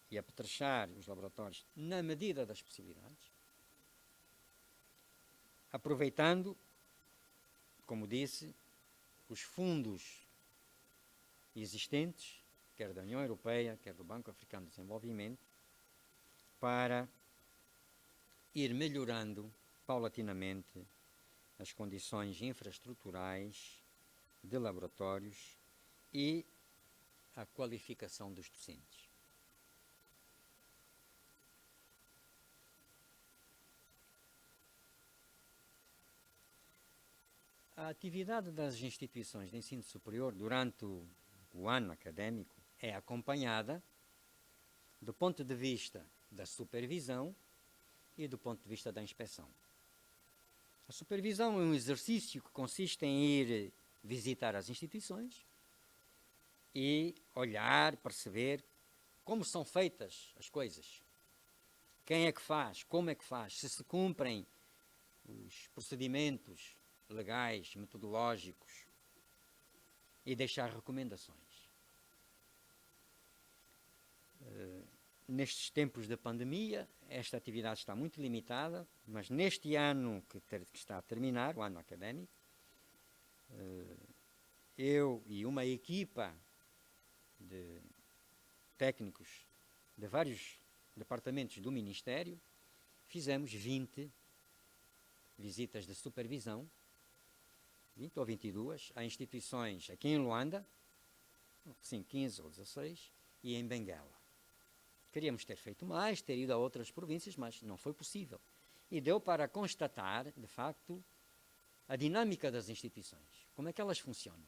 e apetrechar os laboratórios na medida das possibilidades, aproveitando, como disse, os fundos existentes, quer da União Europeia, quer do Banco Africano de Desenvolvimento, para ir melhorando paulatinamente as condições infraestruturais de laboratórios e a qualificação dos docentes. A atividade das instituições de ensino superior durante o ano académico é acompanhada do ponto de vista da supervisão e do ponto de vista da inspeção. A supervisão é um exercício que consiste em ir visitar as instituições e olhar, perceber como são feitas as coisas. quem é que faz, como é que faz, se cumprem os procedimentos legais, metodológicos, e deixar recomendações. Nestes tempos de pandemia, esta atividade está muito limitada, mas neste ano que está a terminar, o ano académico, eu e uma equipa de técnicos de vários departamentos do Ministério fizemos 20 visitas de supervisão, 20 ou 22, a instituições aqui em Luanda, sim, 15 ou 16, e em Benguela. Queríamos ter feito mais, ter ido a outras províncias, mas não foi possível. E deu para constatar, de facto, a dinâmica das instituições. Como é que elas funcionam?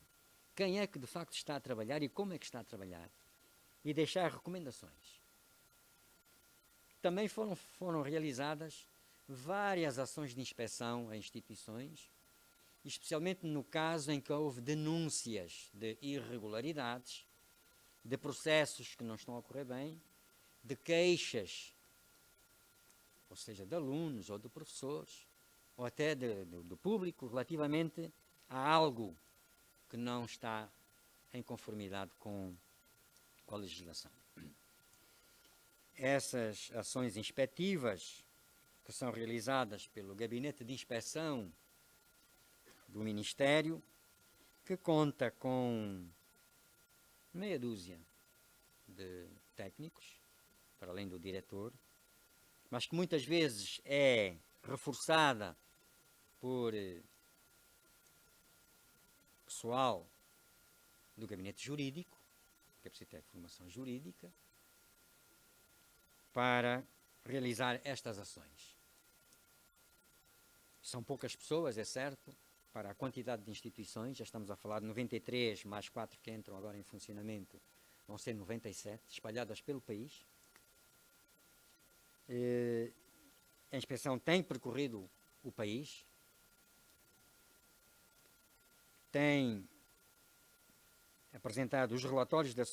Quem é que, de facto, está a trabalhar e como é que está a trabalhar? E deixar recomendações. Também foram realizadas várias ações de inspeção a instituições, especialmente no caso em que houve denúncias de irregularidades, de processos que não estão a correr bem, de queixas, ou seja, de alunos ou de professores, ou até do público, relativamente a algo que não está em conformidade com a legislação. Essas ações inspectivas, que são realizadas pelo Gabinete de Inspeção do Ministério, que conta com meia dúzia de técnicos, para além do diretor, mas que muitas vezes é reforçada por pessoal do gabinete jurídico, que é preciso ter formação jurídica, para realizar estas ações. São poucas pessoas, é certo, para a quantidade de instituições, já estamos a falar de 93, mais 4 que entram agora em funcionamento, vão ser 97, espalhadas pelo país. A inspeção tem percorrido o país, tem apresentado os relatórios das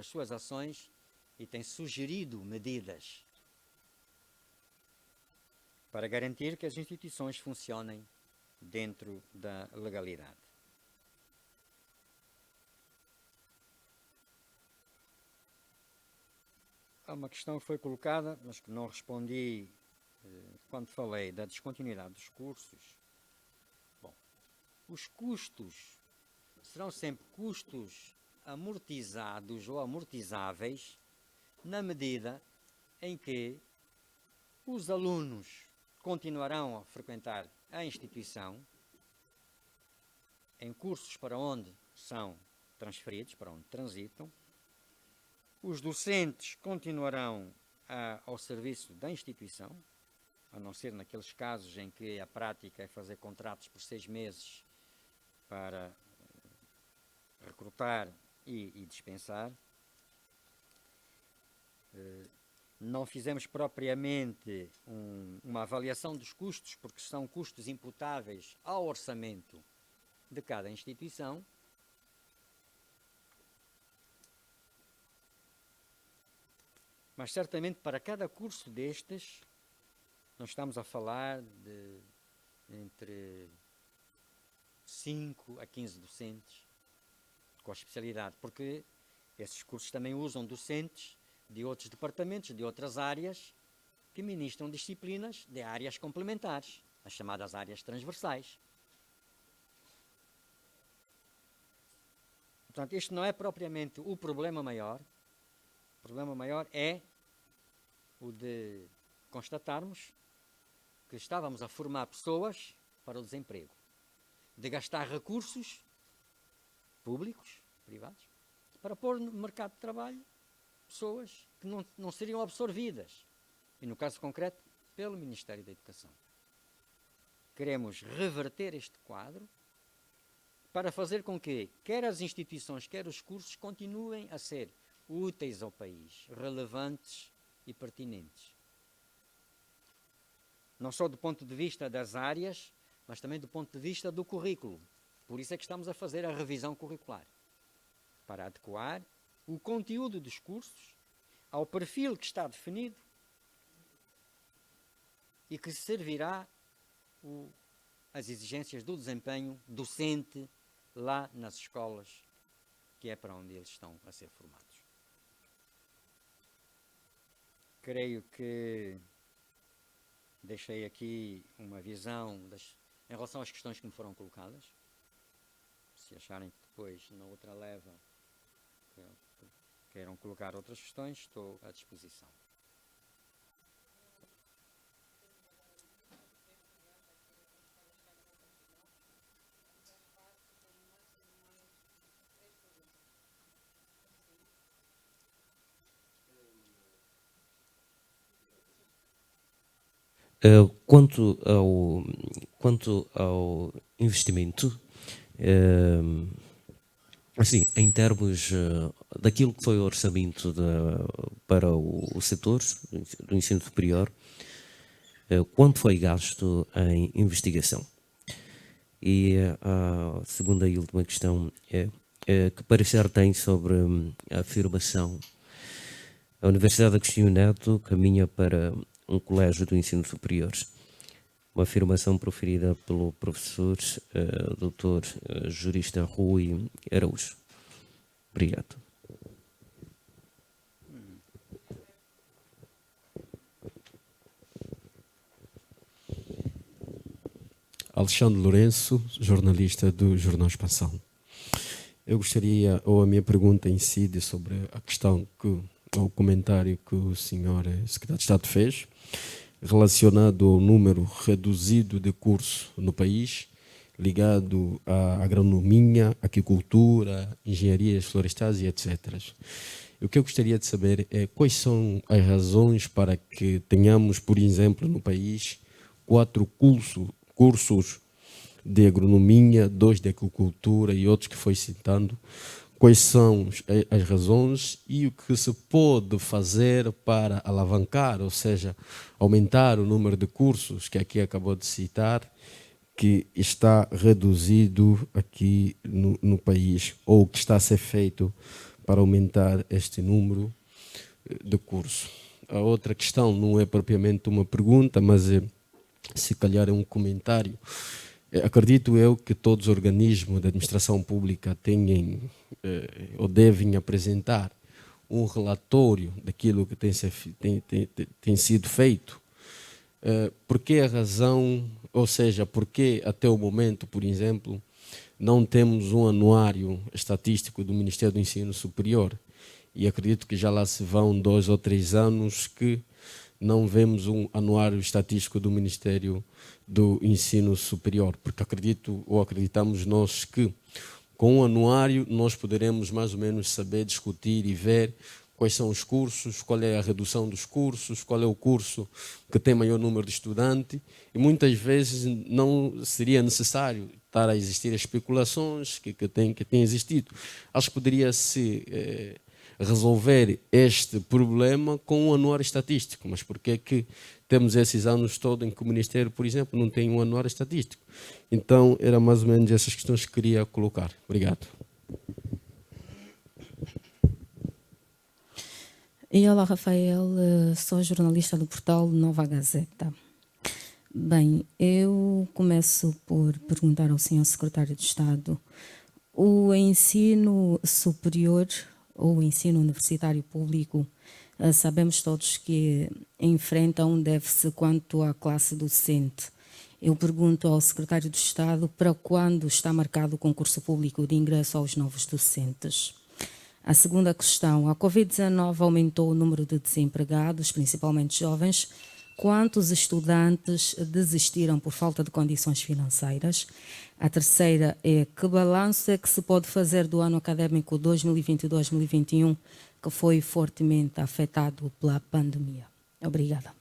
suas ações e tem sugerido medidas para garantir que as instituições funcionem dentro da legalidade. Há uma questão que foi colocada, mas que não respondi quando falei da descontinuidade dos cursos. Bom, os custos serão sempre custos amortizados ou amortizáveis na medida em que os alunos continuarão a frequentar a instituição em cursos para onde são transferidos, para onde transitam. Os docentes continuarão ao serviço da instituição, a não ser naqueles casos em que a prática é fazer contratos por 6 meses para recrutar e dispensar. Não fizemos propriamente uma avaliação dos custos, porque são custos imputáveis ao orçamento de cada instituição. Mas certamente para cada curso destes, nós estamos a falar de entre 5 a 15 docentes com a especialidade, porque esses cursos também usam docentes de outros departamentos, de outras áreas, que ministram disciplinas de áreas complementares, as chamadas áreas transversais. Portanto, este não é propriamente o problema maior. O problema maior é o de constatarmos que estávamos a formar pessoas para o desemprego, de gastar recursos públicos, privados, para pôr no mercado de trabalho pessoas que não seriam absorvidas, e no caso concreto, pelo Ministério da Educação. Queremos reverter este quadro para fazer com que quer as instituições, quer os cursos continuem a ser úteis ao país, relevantes e pertinentes. Não só do ponto de vista das áreas, mas também do ponto de vista do currículo. Por isso é que estamos a fazer a revisão curricular, para adequar o conteúdo dos cursos ao perfil que está definido e que servirá as exigências do desempenho docente lá nas escolas, que é para onde eles estão a ser formados. Creio que deixei aqui uma visão em relação às questões que me foram colocadas. Se acharem que depois, na outra leva, queiram colocar outras questões, estou à disposição. Quanto ao investimento, assim, em termos daquilo que foi o orçamento para o setor do ensino superior, quanto foi gasto em investigação? E a segunda e última questão é que parecer tem sobre a afirmação: a Universidade Agostinho Neto caminha para um colégio do ensino superior. Uma afirmação proferida pelo professor doutor jurista Rui Araújo. Obrigado. Alexandre Lourenço, jornalista do Jornal Expansão. Eu gostaria, ou a minha pergunta incide sobre a questão o comentário que o senhor secretário de Estado fez, relacionado ao número reduzido de cursos no país, ligado à agronomia, aquicultura, engenharias florestais e etc. O que eu gostaria de saber é quais são as razões para que tenhamos, por exemplo, no país, 4 cursos de agronomia, 2 de aquicultura e outros que foi citando. Quais são as razões e o que se pode fazer para alavancar, ou seja, aumentar o número de cursos que aqui acabou de citar, que está reduzido aqui no país, ou o que está a ser feito para aumentar este número de cursos. A outra questão não é propriamente uma pergunta, mas se calhar é um comentário. Acredito eu que todos os organismos de administração pública têm ou devem apresentar um relatório daquilo que tem sido feito. Por que a razão, ou seja, por que até o momento, por exemplo, não temos um anuário estatístico do Ministério do Ensino Superior? E acredito que já lá se vão 2 ou 3 anos que não vemos um anuário estatístico do Ministério do Ensino Superior, porque acreditamos nós que com o anuário nós poderemos mais ou menos saber discutir e ver quais são os cursos, qual é a redução dos cursos, qual é o curso que tem maior número de estudantes, e muitas vezes não seria necessário estar a existir as especulações que têm existido. Acho que poderia-se resolver este problema com um anuário estatístico, mas por que é que temos esses anos todos em que o Ministério, por exemplo, não tem um anuário estatístico? Então, era mais ou menos essas questões que queria colocar. Obrigado. E olá, Rafael, sou jornalista do portal Nova Gazeta. Bem, eu começo por perguntar ao senhor secretário de Estado: o ensino superior ou o ensino universitário público, sabemos todos que enfrenta um déficit quanto à classe docente. Eu pergunto ao secretário de Estado para quando está marcado o concurso público de ingresso aos novos docentes. A segunda questão: a Covid-19 aumentou o número de desempregados, principalmente jovens. Quantos estudantes desistiram por falta de condições financeiras? A terceira é: que balanço é que se pode fazer do ano académico 2020-2021, que foi fortemente afetado pela pandemia? Obrigada.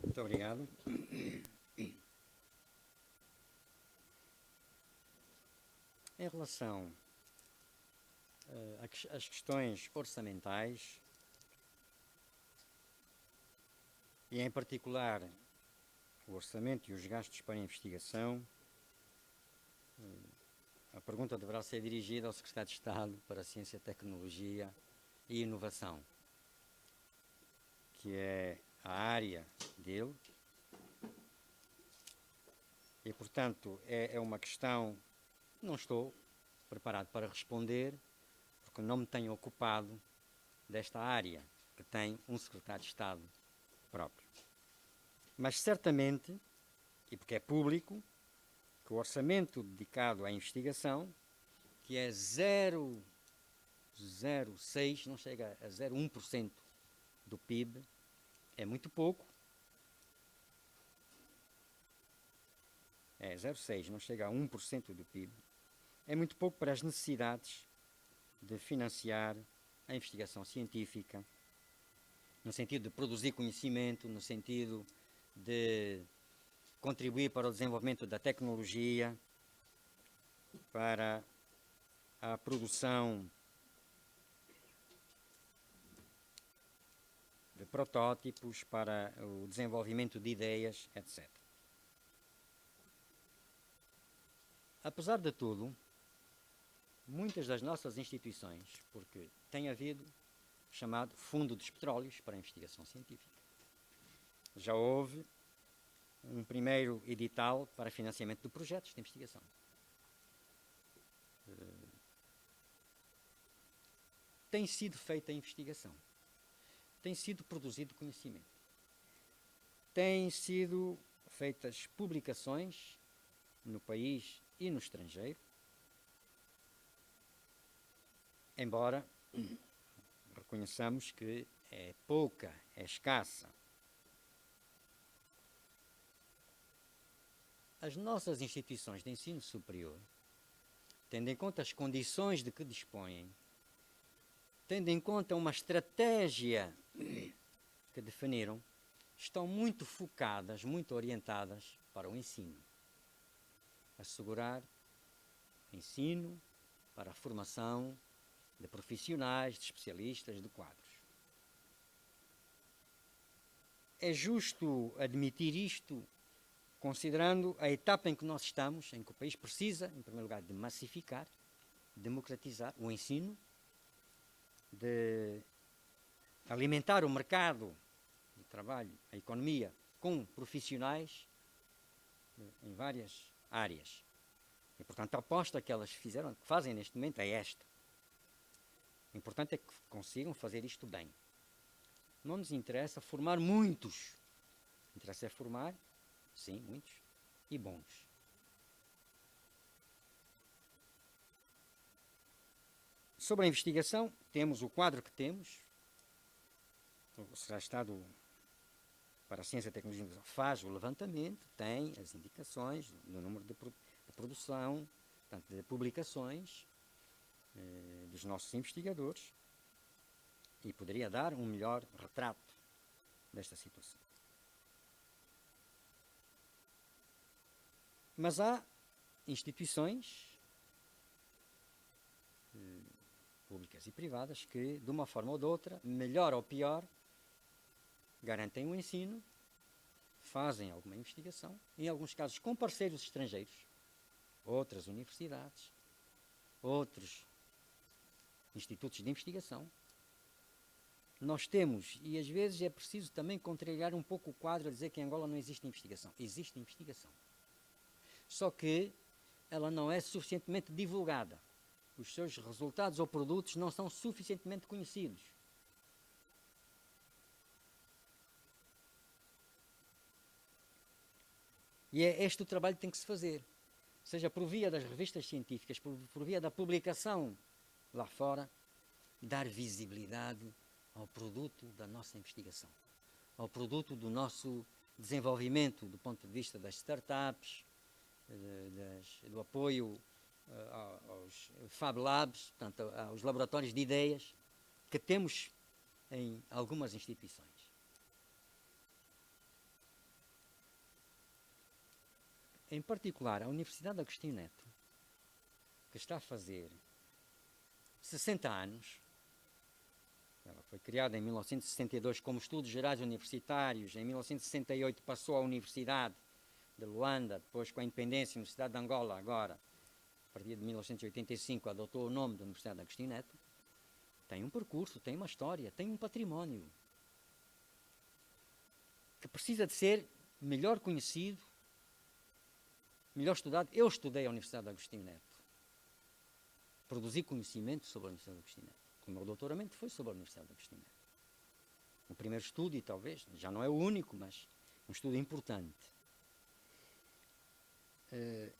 Muito obrigado. Em relação às questões orçamentais, e em particular o orçamento e os gastos para a investigação, A pergunta deverá ser dirigida ao Secretário de Estado para a Ciência, Tecnologia e Inovação, que é a área dele. E, portanto, é uma questão que não estou preparado para responder, porque não me tenho ocupado desta área, que tem um Secretário de Estado próprio. Mas certamente, e porque é público, que o orçamento dedicado à investigação, que é 0,06, não chega a 0,1% do PIB, é muito pouco. É 0,6, não chega a 1% do PIB. É muito pouco para as necessidades de financiar a investigação científica, no sentido de produzir conhecimento, no sentido de contribuir para o desenvolvimento da tecnologia, para a produção de protótipos, para o desenvolvimento de ideias, etc. Apesar de tudo, muitas das nossas instituições, porque tem havido o chamado Fundo dos Petróleos para a Investigação Científica. Já houve um primeiro edital para financiamento de projetos de investigação. Tem sido feita a investigação. Tem sido produzido conhecimento. Têm sido feitas publicações no país e no estrangeiro, embora reconheçamos que é pouca, é escassa. As nossas instituições de ensino superior, tendo em conta as condições de que dispõem, tendo em conta uma estratégia que definiram, estão muito focadas, muito orientadas para o ensino. Assegurar ensino para a formação de profissionais, de especialistas, de quadros. É justo admitir isto, considerando a etapa em que nós estamos, em que o país precisa, em primeiro lugar, de massificar, democratizar o ensino, de alimentar o mercado de trabalho, a economia, com profissionais em várias áreas. E, portanto, a aposta que elas fizeram, que fazem neste momento é esta. O importante é que consigam fazer isto bem. Não nos interessa formar muitos. Interessa é formar, sim, muitos, e bons. Sobre a investigação, temos o quadro que temos. O Secretário de Estado para a Ciência e Tecnologia faz o levantamento, tem as indicações do número de produção, portanto, de publicações dos nossos investigadores, e poderia dar um melhor retrato desta situação. Mas há instituições públicas e privadas que, de uma forma ou de outra, melhor ou pior, garantem o ensino, fazem alguma investigação, em alguns casos com parceiros estrangeiros, outras universidades, outros institutos de investigação. Nós temos, e às vezes é preciso também contrariar um pouco o quadro a dizer que em Angola não existe investigação. Existe investigação. Só que ela não é suficientemente divulgada. Os seus resultados ou produtos não são suficientemente conhecidos. E é este o trabalho que tem que se fazer. Seja por via das revistas científicas, por via da publicação lá fora, dar visibilidade ao produto da nossa investigação, ao produto do nosso desenvolvimento do ponto de vista das startups, do apoio aos Fab Labs, portanto, aos laboratórios de ideias que temos em algumas instituições. Em particular, a Universidade Agostinho Neto, que está a fazer 60 anos, ela foi criada em 1962 como Estudos Gerais Universitários, em 1968 passou à Universidade de Luanda, depois com a independência, Universidade de Angola agora, a partir de 1985 adotou o nome da Universidade de Agostinho Neto, tem um percurso, tem uma história, tem um património que precisa de ser melhor conhecido, melhor estudado. Eu estudei a Universidade de Agostinho Neto, produzi conhecimento sobre a Universidade de Agostinho Neto. O meu doutoramento foi sobre a Universidade de Agostinho Neto. O primeiro estudo, e talvez, já não é o único, mas um estudo importante.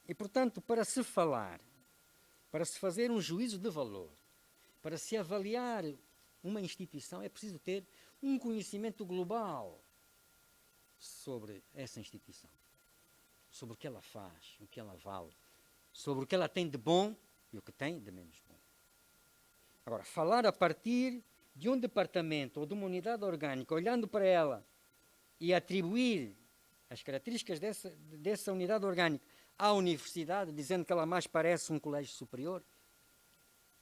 E, portanto, para se falar, para se fazer um juízo de valor, para se avaliar uma instituição, é preciso ter um conhecimento global sobre essa instituição, sobre o que ela faz, o que ela vale, sobre o que ela tem de bom e o que tem de menos bom. Agora, falar a partir de um departamento ou de uma unidade orgânica, olhando para ela e atribuir as características dessa unidade orgânica à universidade, dizendo que ela mais parece um colégio superior,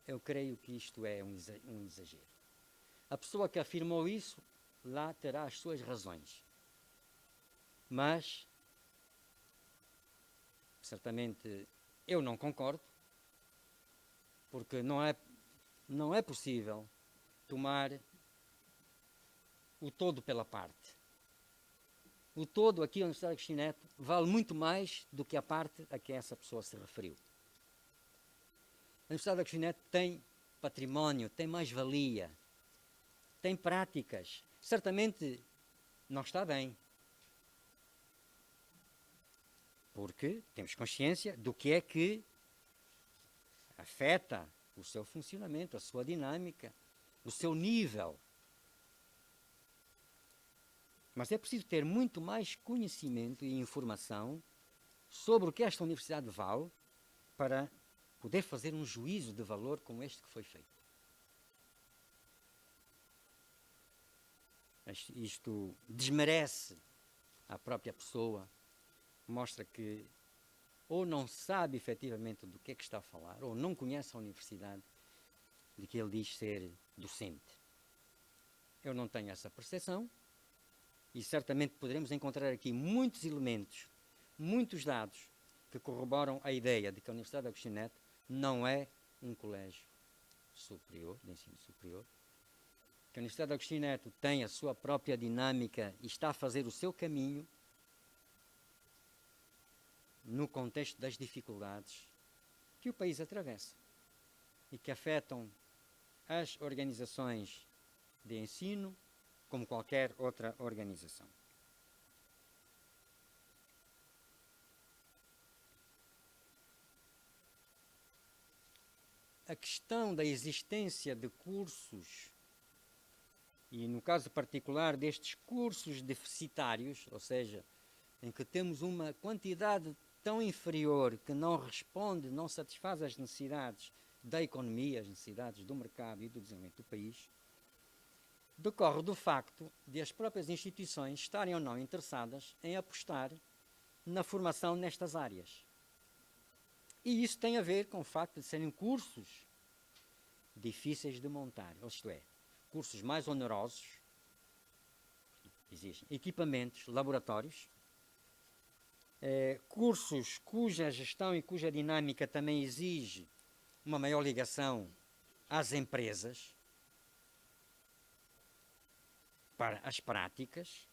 eu creio que isto é um exagero. A pessoa que afirmou isso, lá terá as suas razões. Mas, certamente, eu não concordo, porque não é possível tomar o todo pela parte. O todo aqui, a Universidade de Agostinho Neto, vale muito mais do que a parte a que essa pessoa se referiu. A Universidade de Agostinho Neto tem património, tem mais-valia, tem práticas. Certamente não está bem. Porque temos consciência do que é que afeta o seu funcionamento, a sua dinâmica, o seu nível. Mas é preciso ter muito mais conhecimento e informação sobre o que esta universidade vale para poder fazer um juízo de valor como este que foi feito. Isto desmerece a própria pessoa, mostra que ou não sabe efetivamente do que é que está a falar, ou não conhece a universidade de que ele diz ser docente. Eu não tenho essa percepção e certamente poderemos encontrar aqui muitos elementos, muitos dados que corroboram a ideia de que a Universidade de Agostinho Neto não é um colégio superior, de ensino superior, que a Universidade de Agostinho Neto tem a sua própria dinâmica e está a fazer o seu caminho no contexto das dificuldades que o país atravessa e que afetam as organizações de ensino como qualquer outra organização. A questão da existência de cursos, e no caso particular destes cursos deficitários, ou seja, em que temos uma quantidade tão inferior que não responde, não satisfaz as necessidades da economia, as necessidades do mercado e do desenvolvimento do país, decorre do facto de as próprias instituições estarem ou não interessadas em apostar na formação nestas áreas. E isso tem a ver com o facto de serem cursos difíceis de montar, isto é, cursos mais onerosos, exigem equipamentos, laboratórios, cursos cuja gestão e cuja dinâmica também exige uma maior ligação às empresas, para as práticas,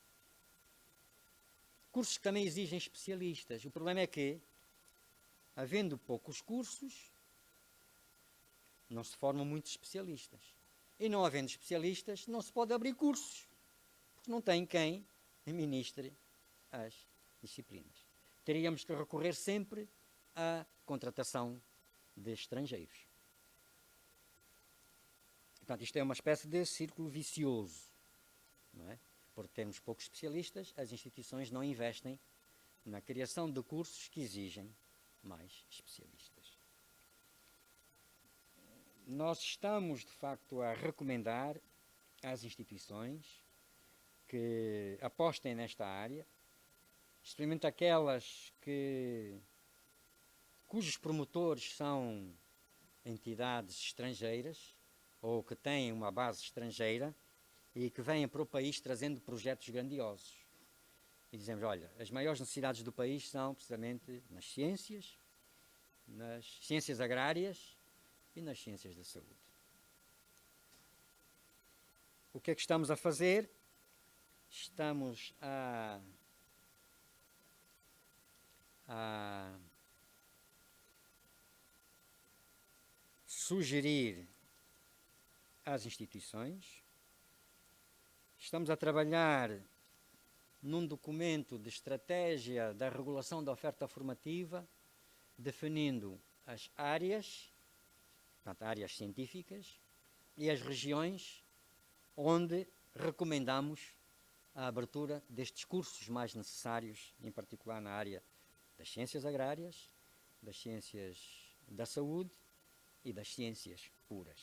cursos que também exigem especialistas. O problema é que, havendo poucos cursos, não se formam muitos especialistas. E não havendo especialistas, não se pode abrir cursos, porque não tem quem administre as disciplinas. Teríamos que recorrer sempre à contratação de estrangeiros. Portanto, isto é uma espécie de círculo vicioso. Não é? Por termos poucos especialistas, as instituições não investem na criação de cursos que exigem mais especialistas. Nós estamos, de facto, a recomendar às instituições que apostem nesta área, especialmente aquelas cujos promotores são entidades estrangeiras ou que têm uma base estrangeira e que vêm para o país trazendo projetos grandiosos. E dizemos, olha, as maiores necessidades do país são precisamente nas ciências nas ciências agrárias e nas ciências da saúde. O que é que estamos a fazer? Estamos a sugerir às instituições, estamos a trabalhar num documento de estratégia da regulação da oferta formativa, definindo as áreas, portanto, áreas científicas, e as regiões onde recomendamos a abertura destes cursos mais necessários, em particular na área das ciências agrárias, das ciências da saúde e das ciências puras.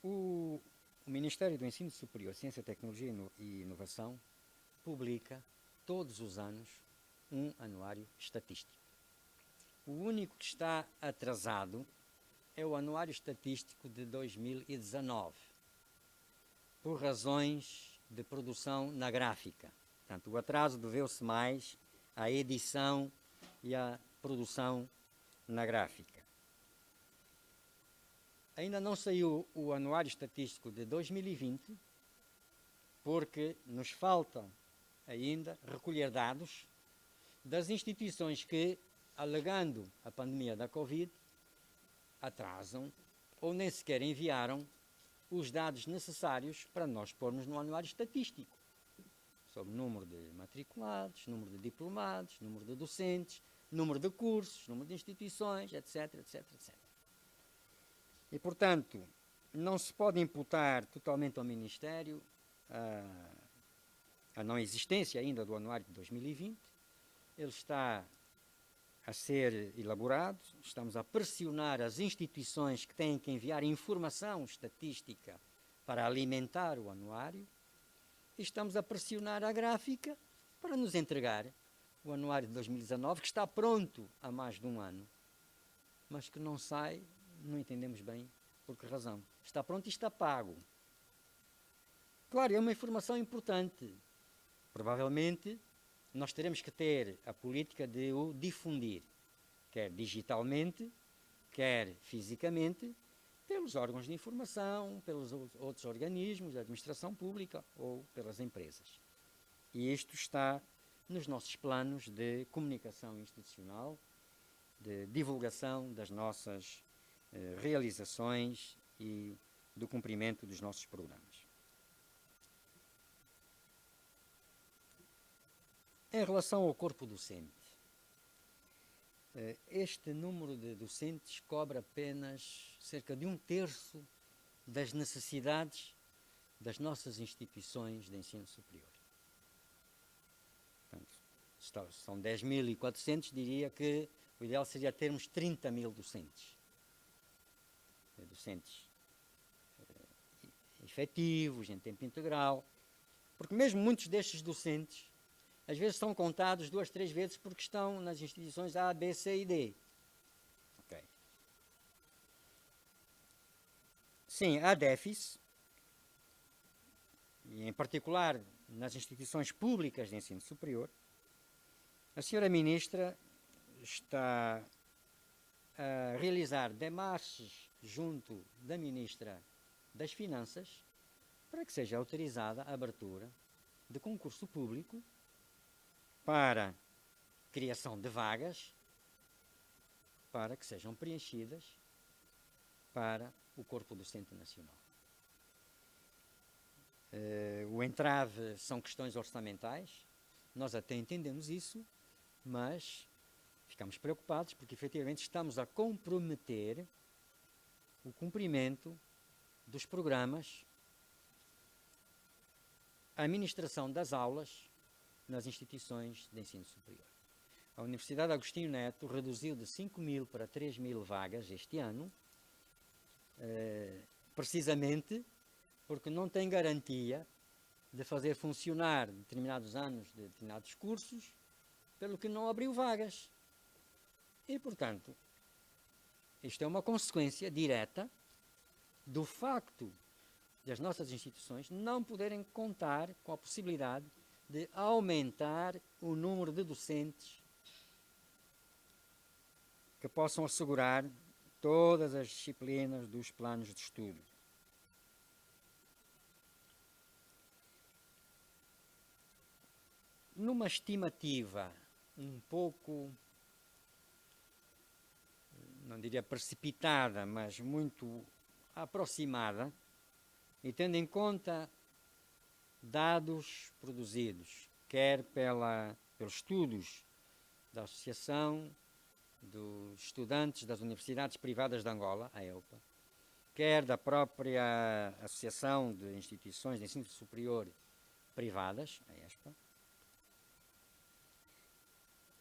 O Ministério do Ensino Superior, Ciência, Tecnologia e Inovação publica todos os anos um anuário estatístico. O único que está atrasado é o anuário estatístico de 2019, por razões de produção na gráfica. Portanto, o atraso deveu-se mais à edição e à produção na gráfica. Ainda não saiu o anuário estatístico de 2020, porque nos falta ainda recolher dados das instituições que, alegando a pandemia da Covid, atrasam ou nem sequer enviaram os dados necessários para nós pormos no anuário estatístico, sobre número de matriculados, número de diplomados, número de docentes, número de cursos, número de instituições, etc, etc, etc. E, portanto, não se pode imputar totalmente ao Ministério a não existência ainda do anuário de 2020. Ele está a ser elaborado, estamos a pressionar as instituições que têm que enviar informação estatística para alimentar o anuário, e estamos a pressionar a gráfica para nos entregar o anuário de 2019, que está pronto há mais de um ano, mas que não sai, não entendemos bem por que razão. Está pronto e está pago. Claro, é uma informação importante. Provavelmente nós teremos que ter a política de o difundir, quer digitalmente, quer fisicamente, pelos órgãos de informação, pelos outros organismos da administração pública ou pelas empresas. E isto está nos nossos planos de comunicação institucional, de divulgação das nossas realizações e do cumprimento dos nossos programas. Em relação ao corpo docente, este número de docentes cobre apenas cerca de 1/3 das necessidades das nossas instituições de ensino superior. Portanto, são 10.400, diria que o ideal seria termos 30.000 docentes. Docentes efetivos, em tempo integral, porque mesmo muitos destes docentes às vezes são contados 2, 3 vezes porque estão nas instituições A, B, C e D. Okay. Sim, há déficit, e em particular nas instituições públicas de ensino superior. A senhora Ministra está a realizar demarches junto da Ministra das Finanças para que seja autorizada a abertura de concurso público para criação de vagas para que sejam preenchidas para o corpo docente nacional. O entrave são questões orçamentais, nós até entendemos isso, mas ficamos preocupados porque efetivamente estamos a comprometer o cumprimento dos programas, a administração das aulas nas instituições de ensino superior. A Universidade Agostinho Neto reduziu de 5.000 para 3.000 vagas este ano, precisamente porque não tem garantia de fazer funcionar determinados anos de determinados cursos, pelo que não abriu vagas. E, portanto, isto é uma consequência direta do facto das nossas instituições não poderem contar com a possibilidade de aumentar o número de docentes que possam assegurar todas as disciplinas dos planos de estudo. Numa estimativa um pouco, não diria precipitada, mas muito aproximada, e tendo em conta dados produzidos, quer pelos estudos da Associação dos Estudantes das Universidades Privadas de Angola, a EUPA, quer da própria Associação de Instituições de Ensino Superior Privadas, a ESPA,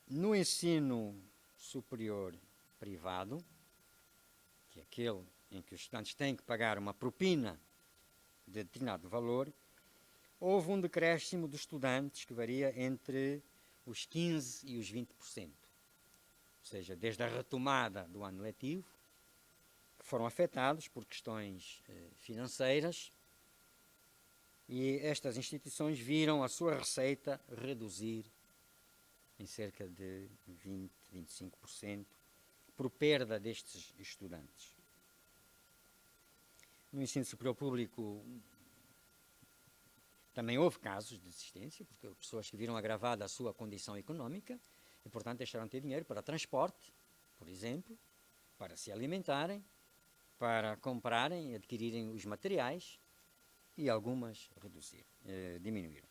no ensino superior privado, que é aquele em que os estudantes têm que pagar uma propina de determinado valor, houve um decréscimo de estudantes que varia entre os 15% e os 20%. Ou seja, desde a retomada do ano letivo, que foram afetados por questões financeiras, e estas instituições viram a sua receita reduzir em cerca de 20%, 25%, por perda destes estudantes. No ensino superior público também houve casos de desistência, porque pessoas que viram agravada a sua condição económica e, portanto, deixaram de ter dinheiro para transporte, por exemplo, para se alimentarem, para comprarem e adquirirem os materiais, e algumas diminuíram.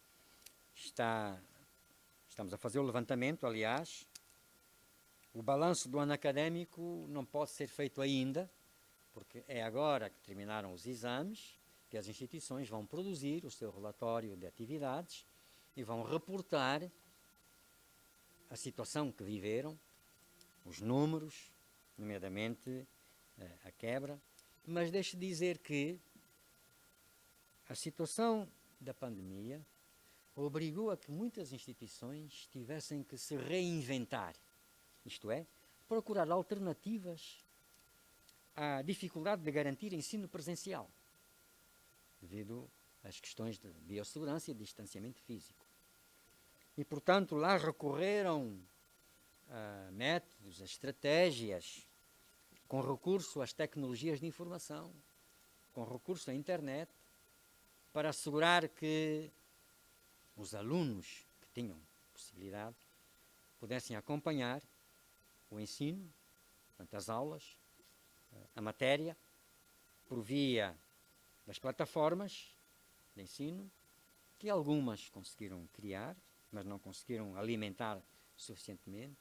Estamos a fazer o levantamento, aliás. O balanço do ano académico não pode ser feito ainda, porque é agora que terminaram os exames que as instituições vão produzir o seu relatório de atividades e vão reportar a situação que viveram, os números, nomeadamente a quebra. Mas deixe de dizer que a situação da pandemia obrigou a que muitas instituições tivessem que se reinventar, isto é, procurar alternativas à dificuldade de garantir ensino presencial, devido às questões de biossegurança e de distanciamento físico. E, portanto, lá recorreram a métodos, a estratégias, com recurso às tecnologias de informação, com recurso à internet, para assegurar que os alunos que tinham possibilidade pudessem acompanhar o ensino, portanto, as aulas, a matéria, por via das plataformas de ensino, que algumas conseguiram criar, mas não conseguiram alimentar suficientemente,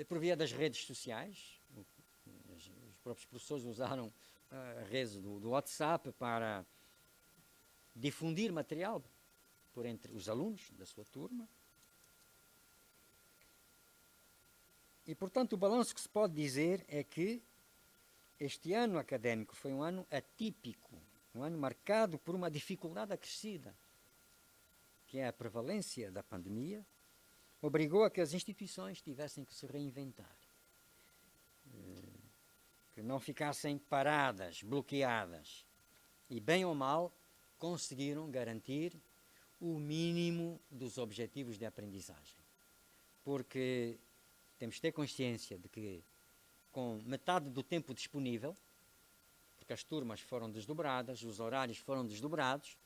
por via das redes sociais. Os próprios professores usaram a rede do WhatsApp para difundir material por entre os alunos da sua turma. E, portanto, o balanço que se pode dizer é que este ano académico foi um ano atípico, um ano marcado por uma dificuldade acrescida, que é a prevalência da pandemia, obrigou a que as instituições tivessem que se reinventar, que não ficassem paradas, bloqueadas, e bem ou mal conseguiram garantir o mínimo dos objetivos de aprendizagem. Porque temos de ter consciência de que, com metade do tempo disponível, porque as turmas foram desdobradas, os horários foram desdobrados,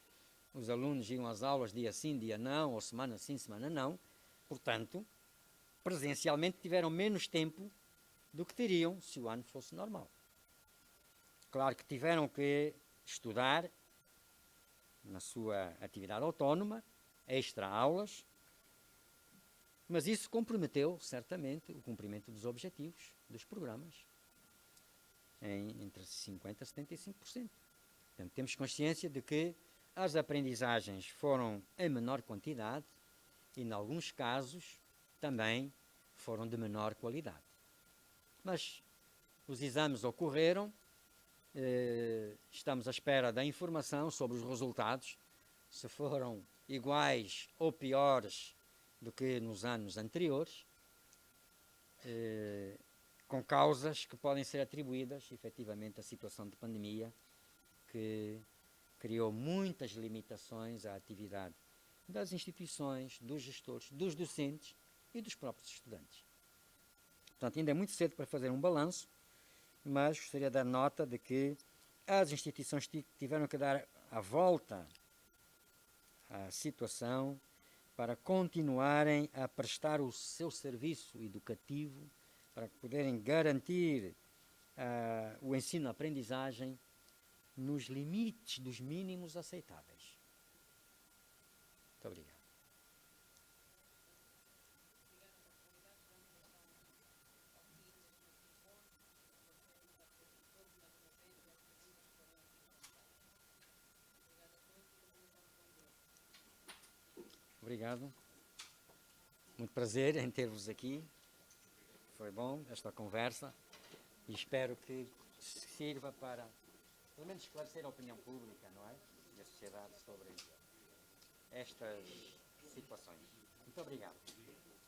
os alunos iam às aulas dia sim, dia não, ou semana sim, semana não, portanto, presencialmente tiveram menos tempo do que teriam se o ano fosse normal. Claro que tiveram que estudar na sua atividade autónoma, extra aulas, mas isso comprometeu, certamente, o cumprimento dos objetivos dos programas, entre 50% a 75%. Portanto, temos consciência de que as aprendizagens foram em menor quantidade e, em alguns casos, também foram de menor qualidade. Mas os exames ocorreram, estamos à espera da informação sobre os resultados, se foram iguais ou piores do que nos anos anteriores, com causas que podem ser atribuídas, efetivamente, à situação de pandemia, que criou muitas limitações à atividade das instituições, dos gestores, dos docentes e dos próprios estudantes. Portanto, ainda é muito cedo para fazer um balanço, mas gostaria de dar nota de que as instituições tiveram que dar a volta à situação para continuarem a prestar o seu serviço educativo, para poderem garantir o ensino-aprendizagem nos limites dos mínimos aceitáveis. Muito obrigado. Obrigado. Muito prazer em ter-vos aqui. Foi bom esta conversa e espero que sirva para, pelo menos, esclarecer a opinião pública, não é? E a sociedade sobre estas situações. Muito obrigado.